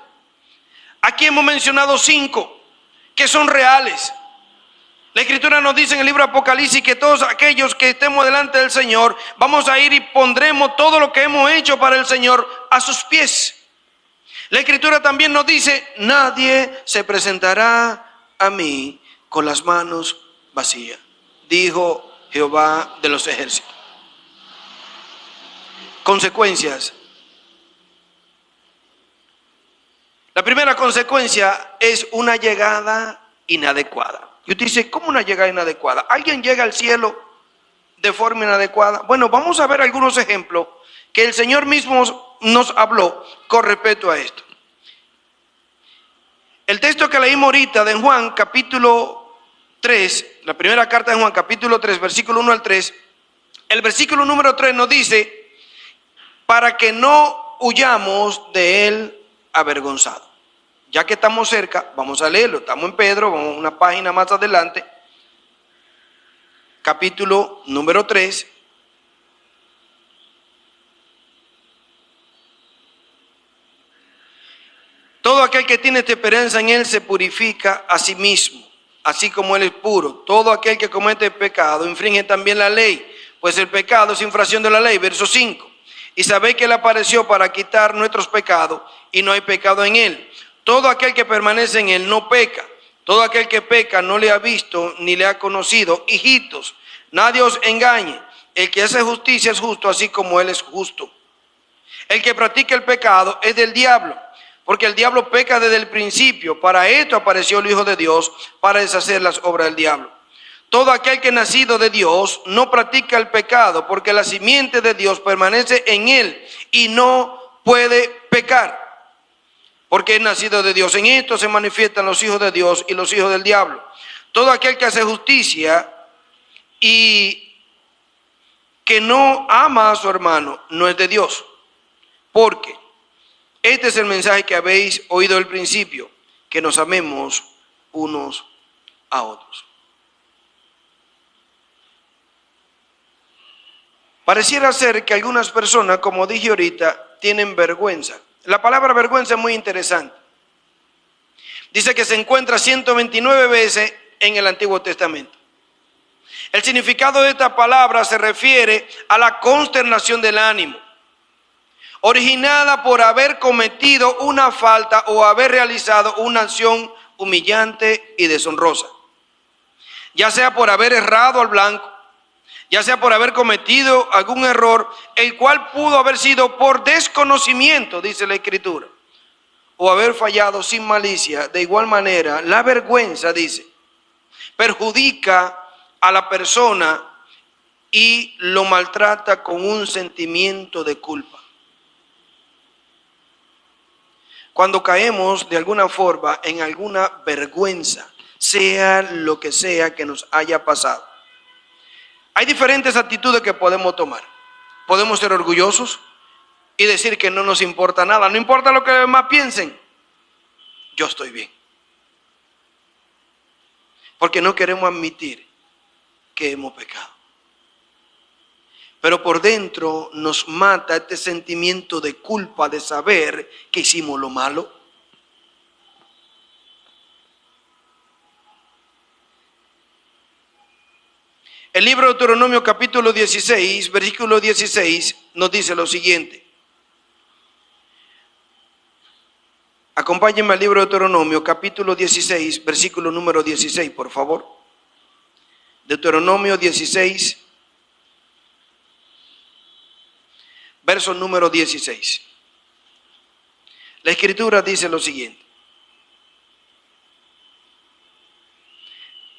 Aquí hemos mencionado 5 que son reales. La Escritura nos dice en el libro de Apocalipsis que todos aquellos que estemos delante del Señor, vamos a ir y pondremos todo lo que hemos hecho para el Señor a sus pies. La Escritura también nos dice, nadie se presentará a mí con las manos vacías, dijo Jehová de los ejércitos. Consecuencias. La primera consecuencia es una llegada inadecuada. Y usted dice, ¿cómo una llegada inadecuada? ¿Alguien llega al cielo de forma inadecuada? Bueno, vamos a ver algunos ejemplos que el Señor mismo nos habló con respecto a esto. El texto que leímos ahorita de Juan capítulo 3, la primera carta de Juan capítulo 3, versículo 1 al 3, el versículo número 3 nos dice, para que no huyamos de él avergonzado. Ya que estamos cerca, vamos a leerlo. Estamos en Pedro, vamos una página más adelante. Capítulo número 3. Todo aquel que tiene esta esperanza en él se purifica a sí mismo, así como él es puro. Todo aquel que comete pecado infringe también la ley, pues el pecado es infracción de la ley. Verso 5. Y sabéis que él apareció para quitar nuestros pecados y no hay pecado en él. Todo aquel que permanece en él no peca. Todo aquel que peca no le ha visto ni le ha conocido. Hijitos, nadie os engañe. El que hace justicia es justo, así como él es justo. El que practica el pecado es del diablo, porque el diablo peca desde el principio. Para esto apareció el Hijo de Dios, para deshacer las obras del diablo. Todo aquel que es nacido de Dios no practica el pecado, porque la simiente de Dios permanece en él y no puede pecar, porque es nacido de Dios. En esto se manifiestan los hijos de Dios y los hijos del diablo. Todo aquel que hace justicia y que no ama a su hermano no es de Dios, porque este es el mensaje que habéis oído al principio, que nos amemos unos a otros. Pareciera ser que algunas personas, como dije ahorita, tienen vergüenza. La palabra vergüenza es muy interesante. Dice que se encuentra 129 veces en el Antiguo Testamento. El significado de esta palabra se refiere a la consternación del ánimo, originada por haber cometido una falta o haber realizado una acción humillante y deshonrosa, ya sea por haber errado al blanco, ya sea por haber cometido algún error, el cual pudo haber sido por desconocimiento, dice la Escritura, o haber fallado sin malicia. De igual manera, la vergüenza, dice, perjudica a la persona y lo maltrata con un sentimiento de culpa. Cuando caemos de alguna forma en alguna vergüenza, sea lo que sea que nos haya pasado, hay diferentes actitudes que podemos tomar. Podemos ser orgullosos y decir que no nos importa nada. No importa lo que los demás piensen. Yo estoy bien. Porque no queremos admitir que hemos pecado. Pero por dentro nos mata este sentimiento de culpa de saber que hicimos lo malo. El libro de Deuteronomio capítulo 16, versículo 16, nos dice lo siguiente. Acompáñenme al libro de Deuteronomio capítulo 16, versículo número 16, por favor. Deuteronomio 16, verso número 16. La Escritura dice lo siguiente.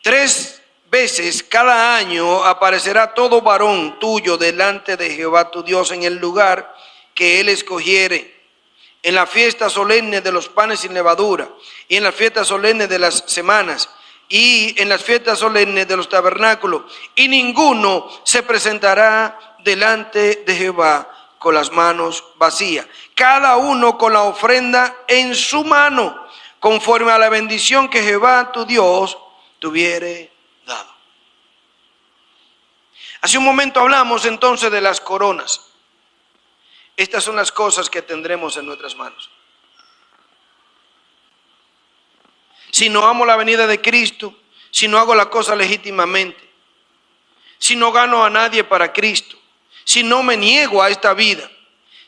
3 veces cada año aparecerá todo varón tuyo delante de Jehová tu Dios en el lugar que él escogiere, en la fiesta solemne de los panes sin levadura, y en las fiestas solemnes de las semanas, y en las fiestas solemnes de los tabernáculos, y ninguno se presentará delante de Jehová con las manos vacías, cada uno con la ofrenda en su mano, conforme a la bendición que Jehová tu Dios tuviere dado. Hace un momento hablamos entonces de las coronas. Estas son las cosas que tendremos en nuestras manos. Si no amo la venida de Cristo, si no hago la cosa legítimamente, si no gano a nadie para Cristo, si no me niego a esta vida,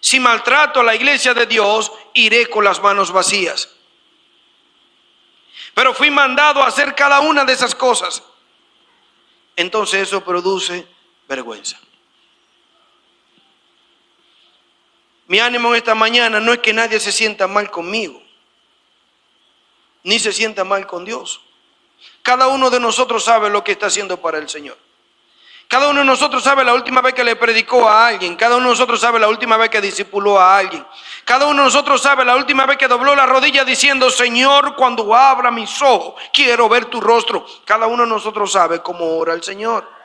si maltrato a la iglesia de Dios, iré con las manos vacías. Pero fui mandado a hacer cada una de esas cosas. Entonces eso produce vergüenza. Mi ánimo en esta mañana no es que nadie se sienta mal conmigo, ni se sienta mal con Dios. Cada uno de nosotros sabe lo que está haciendo para el Señor. Cada uno de nosotros sabe la última vez que le predicó a alguien. Cada uno de nosotros sabe la última vez que discipuló a alguien. Cada uno de nosotros sabe la última vez que dobló la rodilla diciendo: Señor, cuando abra mis ojos, quiero ver tu rostro. Cada uno de nosotros sabe cómo ora el Señor.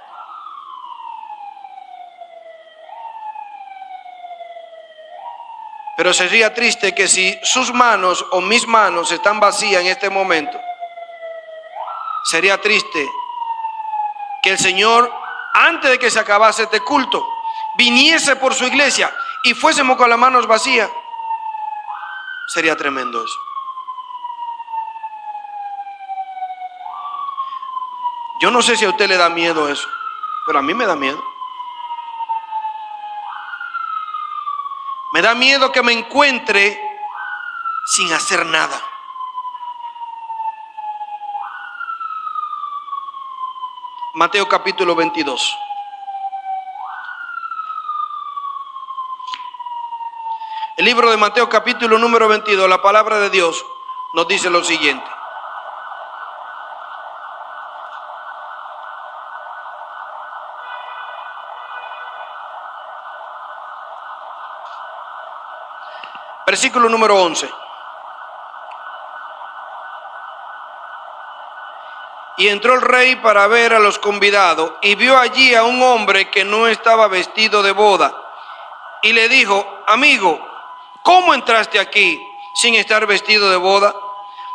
Pero sería triste que si sus manos o mis manos están vacías en este momento, sería triste que el Señor, antes de que se acabase este culto, viniese por su iglesia y fuésemos con las manos vacías. Sería tremendo eso. Yo no sé si a usted le da miedo eso, pero a mí me da miedo. Me da miedo que me encuentre sin hacer nada. Mateo capítulo 22. El libro de Mateo capítulo número 22, la palabra de Dios nos dice lo siguiente. Versículo número 11. Y entró el rey para ver a los convidados y vio allí a un hombre que no estaba vestido de boda. Y le dijo: amigo, ¿cómo entraste aquí sin estar vestido de boda?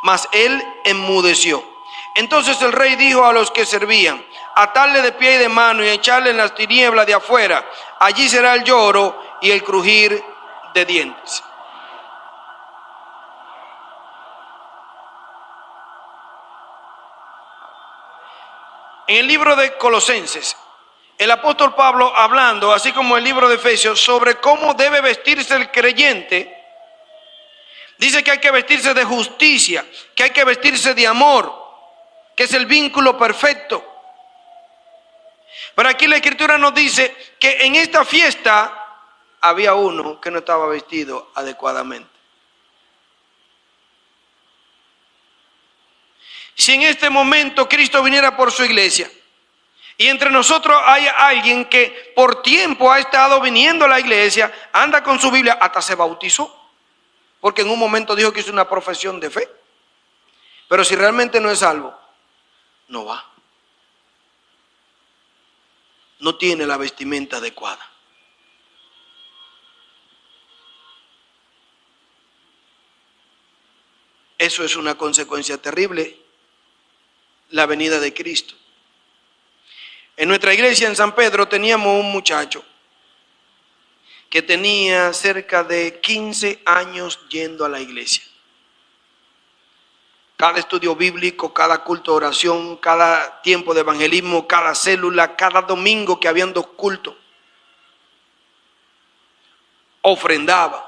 Mas él enmudeció. Entonces el rey dijo a los que servían: atarle de pie y de mano y echarle en las tinieblas de afuera. Allí será el lloro y el crujir de dientes. En el libro de Colosenses, el apóstol Pablo, hablando, así como el libro de Efesios, sobre cómo debe vestirse el creyente, dice que hay que vestirse de justicia, que hay que vestirse de amor, que es el vínculo perfecto. Pero aquí la Escritura nos dice que en esta fiesta había uno que no estaba vestido adecuadamente. Si en este momento Cristo viniera por su iglesia y entre nosotros hay alguien que por tiempo ha estado viniendo a la iglesia, anda con su Biblia, hasta se bautizó, porque en un momento dijo que hizo una profesión de fe, pero si realmente no es salvo, no va. No tiene la vestimenta adecuada. Eso es una consecuencia terrible. La venida de Cristo. En nuestra iglesia en San Pedro teníamos un muchacho que tenía cerca de 15 años yendo a la iglesia. Cada estudio bíblico, cada culto de oración, cada tiempo de evangelismo, cada célula, cada domingo que habían 2 cultos, ofrendaba.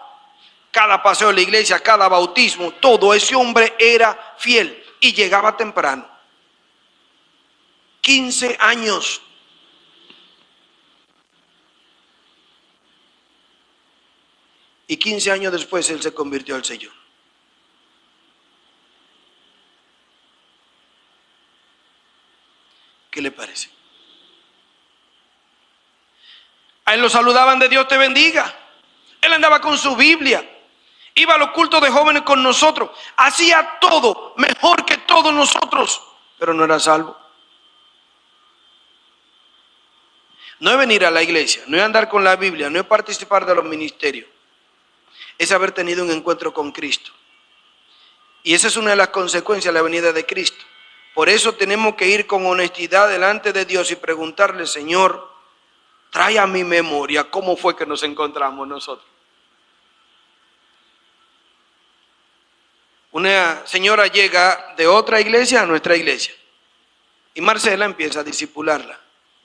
Cada paseo de la iglesia, cada bautismo, todo ese hombre era fiel y llegaba temprano. 15 años. Y 15 años después él se convirtió al Señor. ¿Qué le parece? A él lo saludaban de Dios te bendiga. Él andaba con su Biblia. Iba a los cultos de jóvenes con nosotros. Hacía todo mejor que todos nosotros. Pero no era salvo. No es venir a la iglesia, no es andar con la Biblia, no es participar de los ministerios. Es haber tenido un encuentro con Cristo. Y esa es una de las consecuencias de la venida de Cristo. Por eso tenemos que ir con honestidad delante de Dios y preguntarle, Señor, trae a mi memoria cómo fue que nos encontramos nosotros. Una señora llega de otra iglesia a nuestra iglesia y Marcela empieza a discipularla.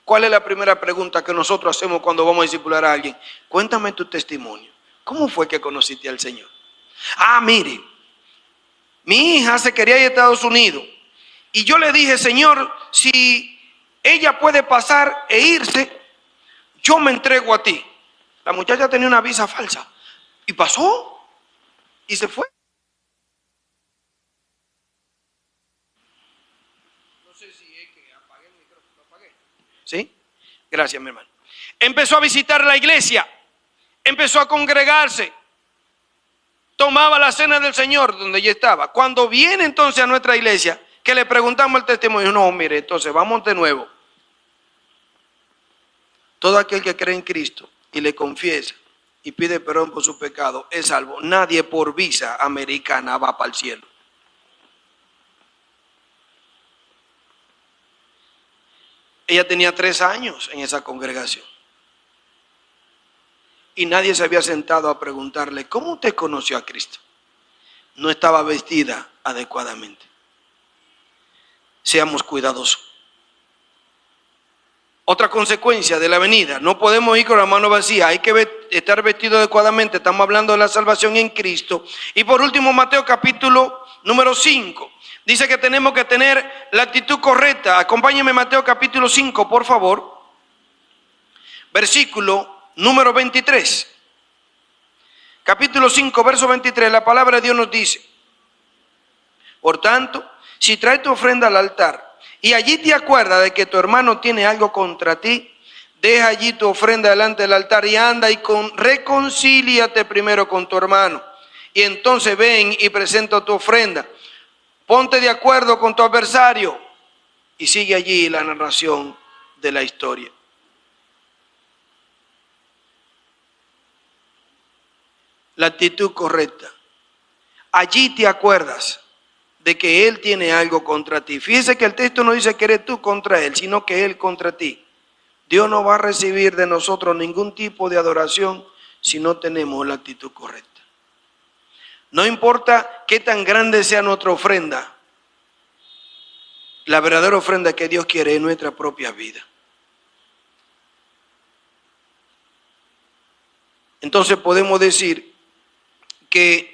¿Cuál es la primera pregunta que nosotros hacemos cuando vamos a discipular a alguien? Cuéntame tu testimonio. ¿Cómo fue que conociste al Señor? Mire, mi hija se quería ir a Estados Unidos y yo le dije, Señor, si ella puede pasar e irse, yo me entrego a ti. La muchacha tenía una visa falsa y pasó y se fue. No sé si es que apagué el micrófono. ¿Lo apagué? ¿Sí? Gracias, mi hermano. Empezó a visitar la iglesia, empezó a congregarse, tomaba la cena del Señor donde ella estaba. Cuando viene entonces a nuestra iglesia, que le preguntamos el testimonio, no, mire, entonces vamos de nuevo. Todo aquel que cree en Cristo y le confiesa y pide perdón por su pecado es salvo. Nadie por visa americana va para el cielo. Ella tenía 3 años en esa congregación. Y nadie se había sentado a preguntarle, ¿cómo usted conoció a Cristo? No estaba vestida adecuadamente. Seamos cuidadosos. Otra consecuencia de la venida, no podemos ir con la mano vacía, hay que estar vestido adecuadamente, estamos hablando de la salvación en Cristo. Y por último, Mateo capítulo número 5, dice que tenemos que tener la actitud correcta. Acompáñenme Mateo capítulo 5, por favor, versículo número 23. Capítulo 5, verso 23, la palabra de Dios nos dice, por tanto, si traes tu ofrenda al altar, y allí te acuerdas de que tu hermano tiene algo contra ti, deja allí tu ofrenda delante del altar y anda y reconcíliate primero con tu hermano. Y entonces ven y presenta tu ofrenda. Ponte de acuerdo con tu adversario. Y sigue allí la narración de la historia. La actitud correcta. Allí te acuerdas de que él tiene algo contra ti. Fíjese que el texto no dice que eres tú contra él, sino que él contra ti. Dios no va a recibir de nosotros ningún tipo de adoración si no tenemos la actitud correcta. No importa qué tan grande sea nuestra ofrenda, la verdadera ofrenda que Dios quiere es nuestra propia vida. Entonces podemos decir que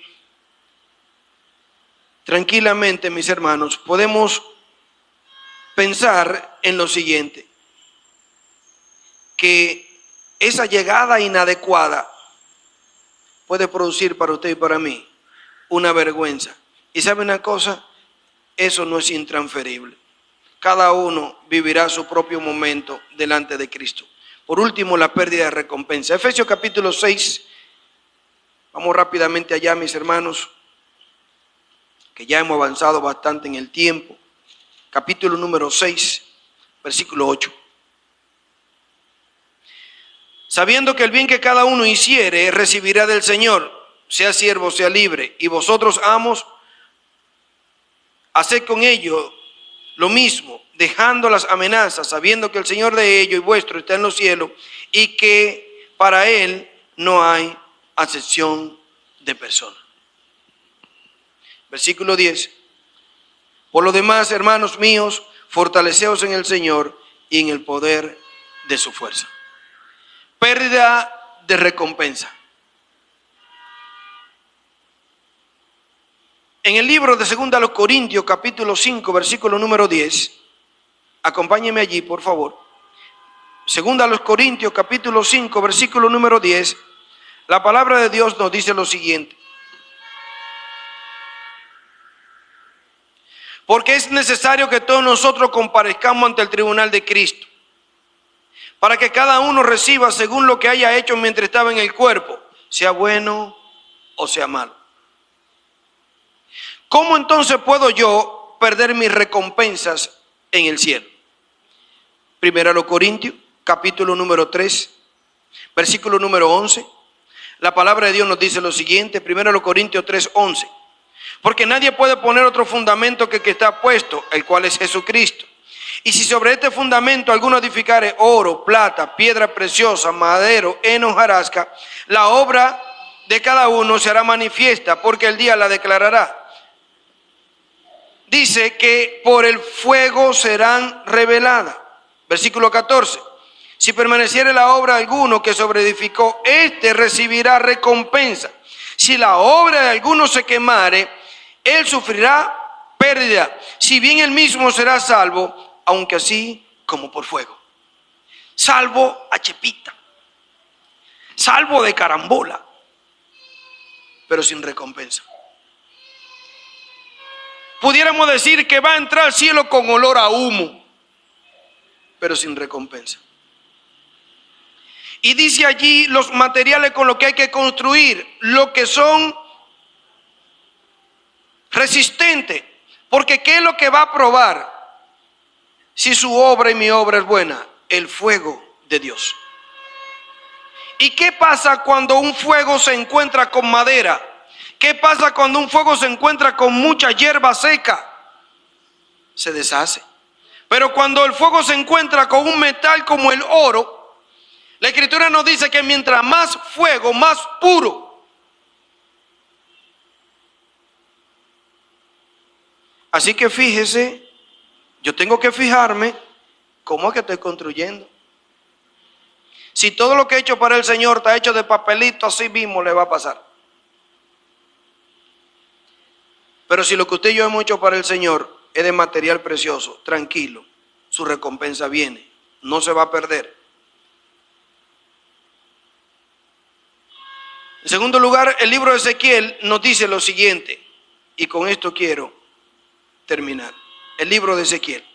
tranquilamente, mis hermanos, podemos pensar en lo siguiente, que esa llegada inadecuada puede producir para usted y para mí una vergüenza. Y ¿sabe una cosa? Eso no es intransferible. Cada uno vivirá su propio momento delante de Cristo. Por último, la pérdida de recompensa. Efesios capítulo 6, vamos rápidamente allá, mis hermanos, que ya hemos avanzado bastante en el tiempo. Capítulo número 6, versículo 8. Sabiendo que el bien que cada uno hiciere recibirá del Señor, sea siervo, sea libre, y vosotros, amos, haced con ello lo mismo, dejando las amenazas, sabiendo que el Señor de ellos y vuestro está en los cielos, y que para Él no hay acepción de persona. Versículo 10. Por lo demás, hermanos míos, fortaleceos en el Señor y en el poder de su fuerza. Pérdida de recompensa. En el libro de 2 los Corintios, capítulo 5, versículo número 10, acompáñeme allí, por favor. 2 los Corintios, capítulo 5, versículo número 10, la palabra de Dios nos dice lo siguiente. Porque es necesario que todos nosotros comparezcamos ante el tribunal de Cristo, para que cada uno reciba según lo que haya hecho mientras estaba en el cuerpo, sea bueno o sea malo. ¿Cómo entonces puedo yo perder mis recompensas en el cielo? 1 Corintios, capítulo número 3, versículo número 11. La palabra de Dios nos dice lo siguiente, 1 Corintios 3, 11. Porque nadie puede poner otro fundamento que el que está puesto, el cual es Jesucristo. Y si sobre este fundamento alguno edificare oro, plata, piedra preciosa, madero, heno, hojarasca, la obra de cada uno será manifiesta, porque el día la declarará. Dice que por el fuego serán reveladas. Versículo 14. Si permaneciere la obra de alguno que sobreedificó, éste recibirá recompensa. Si la obra de alguno se quemare, él sufrirá pérdida, si bien él mismo será salvo, aunque así como por fuego. Salvo a chepita, salvo de carambola, pero sin recompensa. Pudiéramos decir que va a entrar al cielo con olor a humo, pero sin recompensa. Y dice allí los materiales con los que hay que construir, lo que son resistentes. Porque ¿qué es lo que va a probar si su obra y mi obra es buena? El fuego de Dios. ¿Y qué pasa cuando un fuego se encuentra con madera? ¿Qué pasa cuando un fuego se encuentra con mucha hierba seca? Se deshace. Pero cuando el fuego se encuentra con un metal como el oro, la Escritura nos dice que mientras más fuego, más puro. Así que fíjese, yo tengo que fijarme cómo es que estoy construyendo. Si todo lo que he hecho para el Señor está hecho de papelito, así mismo le va a pasar. Pero si lo que usted y yo hemos hecho para el Señor es de material precioso, tranquilo, su recompensa viene, no se va a perder. En segundo lugar, el libro de Ezequiel nos dice lo siguiente, y con esto quiero terminar. El libro de Ezequiel,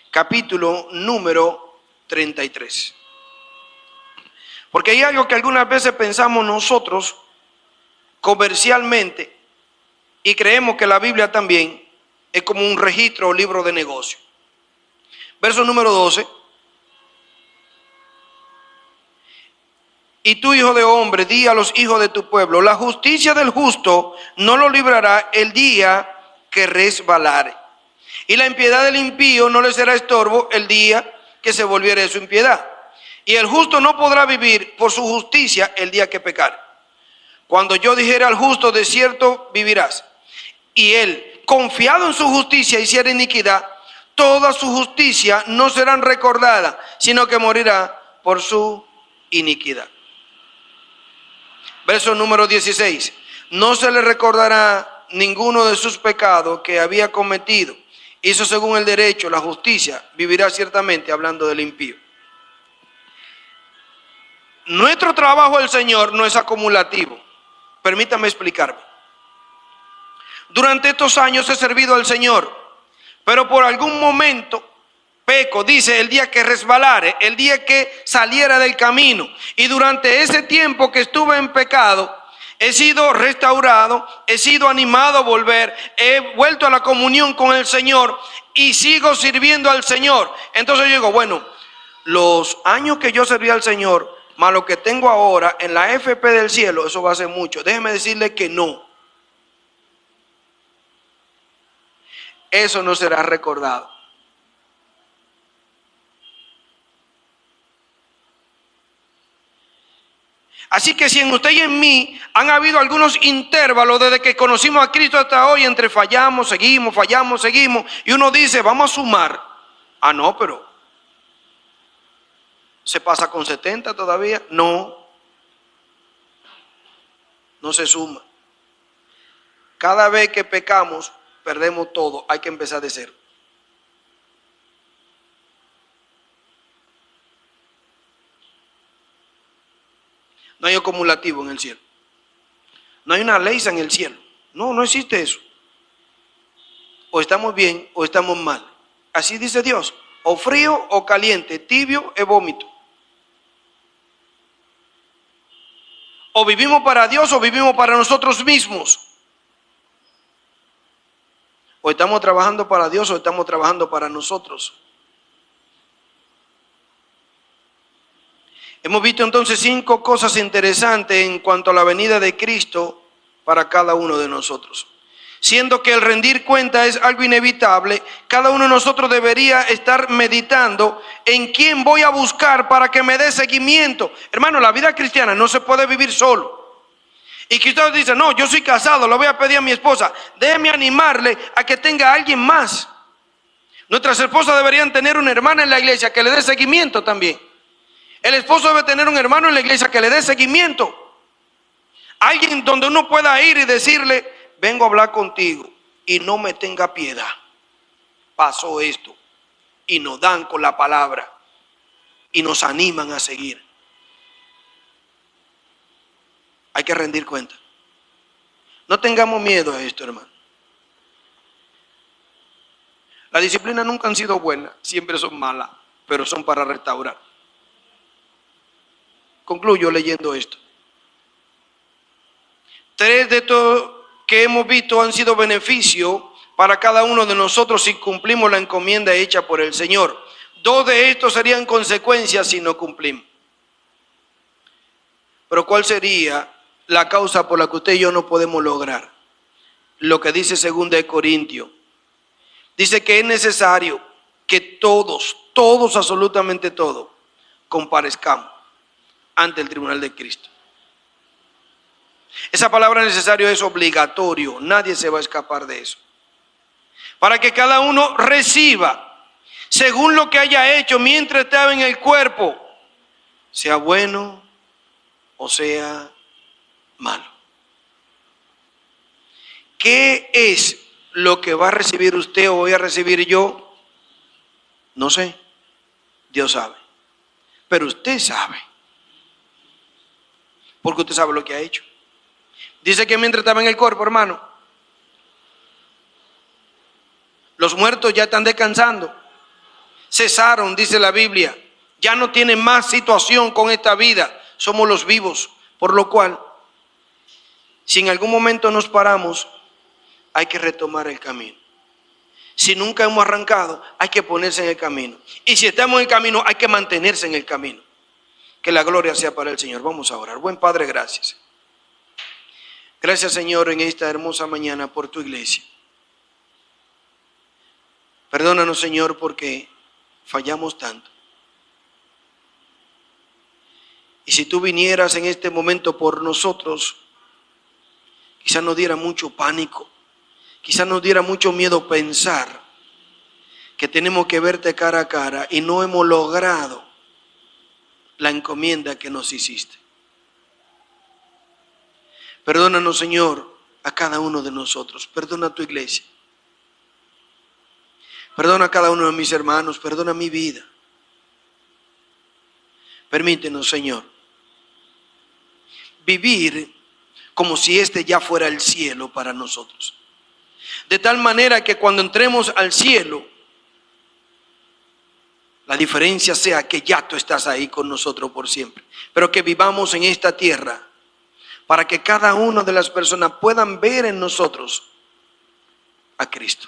capítulo número 33. Porque hay algo que algunas veces pensamos nosotros comercialmente y creemos que la Biblia también es como un registro o libro de negocio. Verso número 12. Y tú, hijo de hombre, di a los hijos de tu pueblo, la justicia del justo no lo librará el día que resbalare. Y la impiedad del impío no le será estorbo el día que se volviere de su impiedad. Y el justo no podrá vivir por su justicia el día que pecare. Cuando yo dijere al justo, de cierto vivirás, y él, confiado en su justicia, hiciera iniquidad, toda su justicia no será recordada, sino que morirá por su iniquidad. Verso número 16. No se le recordará ninguno de sus pecados que había cometido. Hizo según el derecho, la justicia, vivirá ciertamente, hablando del impío. Nuestro trabajo del Señor no es acumulativo. Permítame explicarme. Durante estos años he servido al Señor, pero por algún momento peco, dice, el día que resbalare, el día que saliera del camino. Y durante ese tiempo que estuve en pecado, he sido restaurado, he sido animado a volver, he vuelto a la comunión con el Señor y sigo sirviendo al Señor. Entonces yo digo, bueno, los años que yo serví al Señor, más lo que tengo ahora en la FP del cielo, eso va a ser mucho. Déjeme decirle que no. Eso no será recordado. Así que si en usted y en mí han habido algunos intervalos desde que conocimos a Cristo hasta hoy, entre fallamos, seguimos, y uno dice, vamos a sumar. Ah, no, pero ¿se pasa con 70 todavía? No, no se suma. Cada vez que pecamos, perdemos todo, hay que empezar de cero. No hay acumulativo en el cielo. No hay una ley en el cielo. No, no existe eso. O estamos bien o estamos mal. Así dice Dios. O frío o caliente, tibio o vómito. O vivimos para Dios o vivimos para nosotros mismos. O estamos trabajando para Dios o estamos trabajando para nosotros. Hemos visto entonces 5 cosas interesantes en cuanto a la venida de Cristo para cada uno de nosotros. Siendo que el rendir cuenta es algo inevitable, cada uno de nosotros debería estar meditando en quién voy a buscar para que me dé seguimiento. Hermano, la vida cristiana no se puede vivir solo. Y Cristo dice, no, yo soy casado, lo voy a pedir a mi esposa. Déjeme animarle a que tenga a alguien más. Nuestras esposas deberían tener una hermana en la iglesia que le dé seguimiento también. El esposo debe tener un hermano en la iglesia que le dé seguimiento. Alguien donde uno pueda ir y decirle, vengo a hablar contigo y no me tenga piedad. Pasó esto. Y nos dan con la palabra. Y nos animan a seguir. Hay que rendir cuenta. No tengamos miedo a esto, hermano. Las disciplinas nunca han sido buenas, siempre son malas, pero son para restaurar. Concluyo leyendo esto. 3 de estos que hemos visto han sido beneficios para cada uno de nosotros si cumplimos la encomienda hecha por el Señor. 2 de estos serían consecuencias si no cumplimos. Pero ¿cuál sería la causa por la que usted y yo no podemos lograr? Lo que dice 2 Corintios. Dice que es necesario que todos, absolutamente todos, comparezcamos ante el tribunal de Cristo. Esa palabra necesario es obligatorio, nadie se va a escapar de eso. Para que cada uno reciba, según lo que haya hecho mientras estaba en el cuerpo, sea bueno o sea malo. ¿Qué es lo que va a recibir usted o voy a recibir yo? No sé, Dios sabe, pero usted sabe. Porque usted sabe lo que ha hecho. Dice que mientras estaba en el cuerpo, hermano, los muertos ya están descansando. Cesaron, dice la Biblia. Ya no tienen más situación con esta vida. Somos los vivos. Por lo cual, si en algún momento nos paramos, hay que retomar el camino. Si nunca hemos arrancado, hay que ponerse en el camino. Y si estamos en el camino, hay que mantenerse en el camino. Que la gloria sea para el Señor. Vamos a orar. Buen Padre, gracias. Gracias, Señor, en esta hermosa mañana por tu iglesia. Perdónanos, Señor, porque fallamos tanto. Y si tú vinieras en este momento por nosotros, quizás nos diera mucho pánico, quizás nos diera mucho miedo pensar que tenemos que verte cara a cara y no hemos logrado la encomienda que nos hiciste. Perdónanos, Señor, a cada uno de nosotros. Perdona a tu iglesia. Perdona a cada uno de mis hermanos. Perdona mi vida. Permítenos, Señor, vivir como si este ya fuera el cielo para nosotros. De tal manera que cuando entremos al cielo, la diferencia sea que ya tú estás ahí con nosotros por siempre. Pero que vivamos en esta tierra para que cada una de las personas puedan ver en nosotros a Cristo.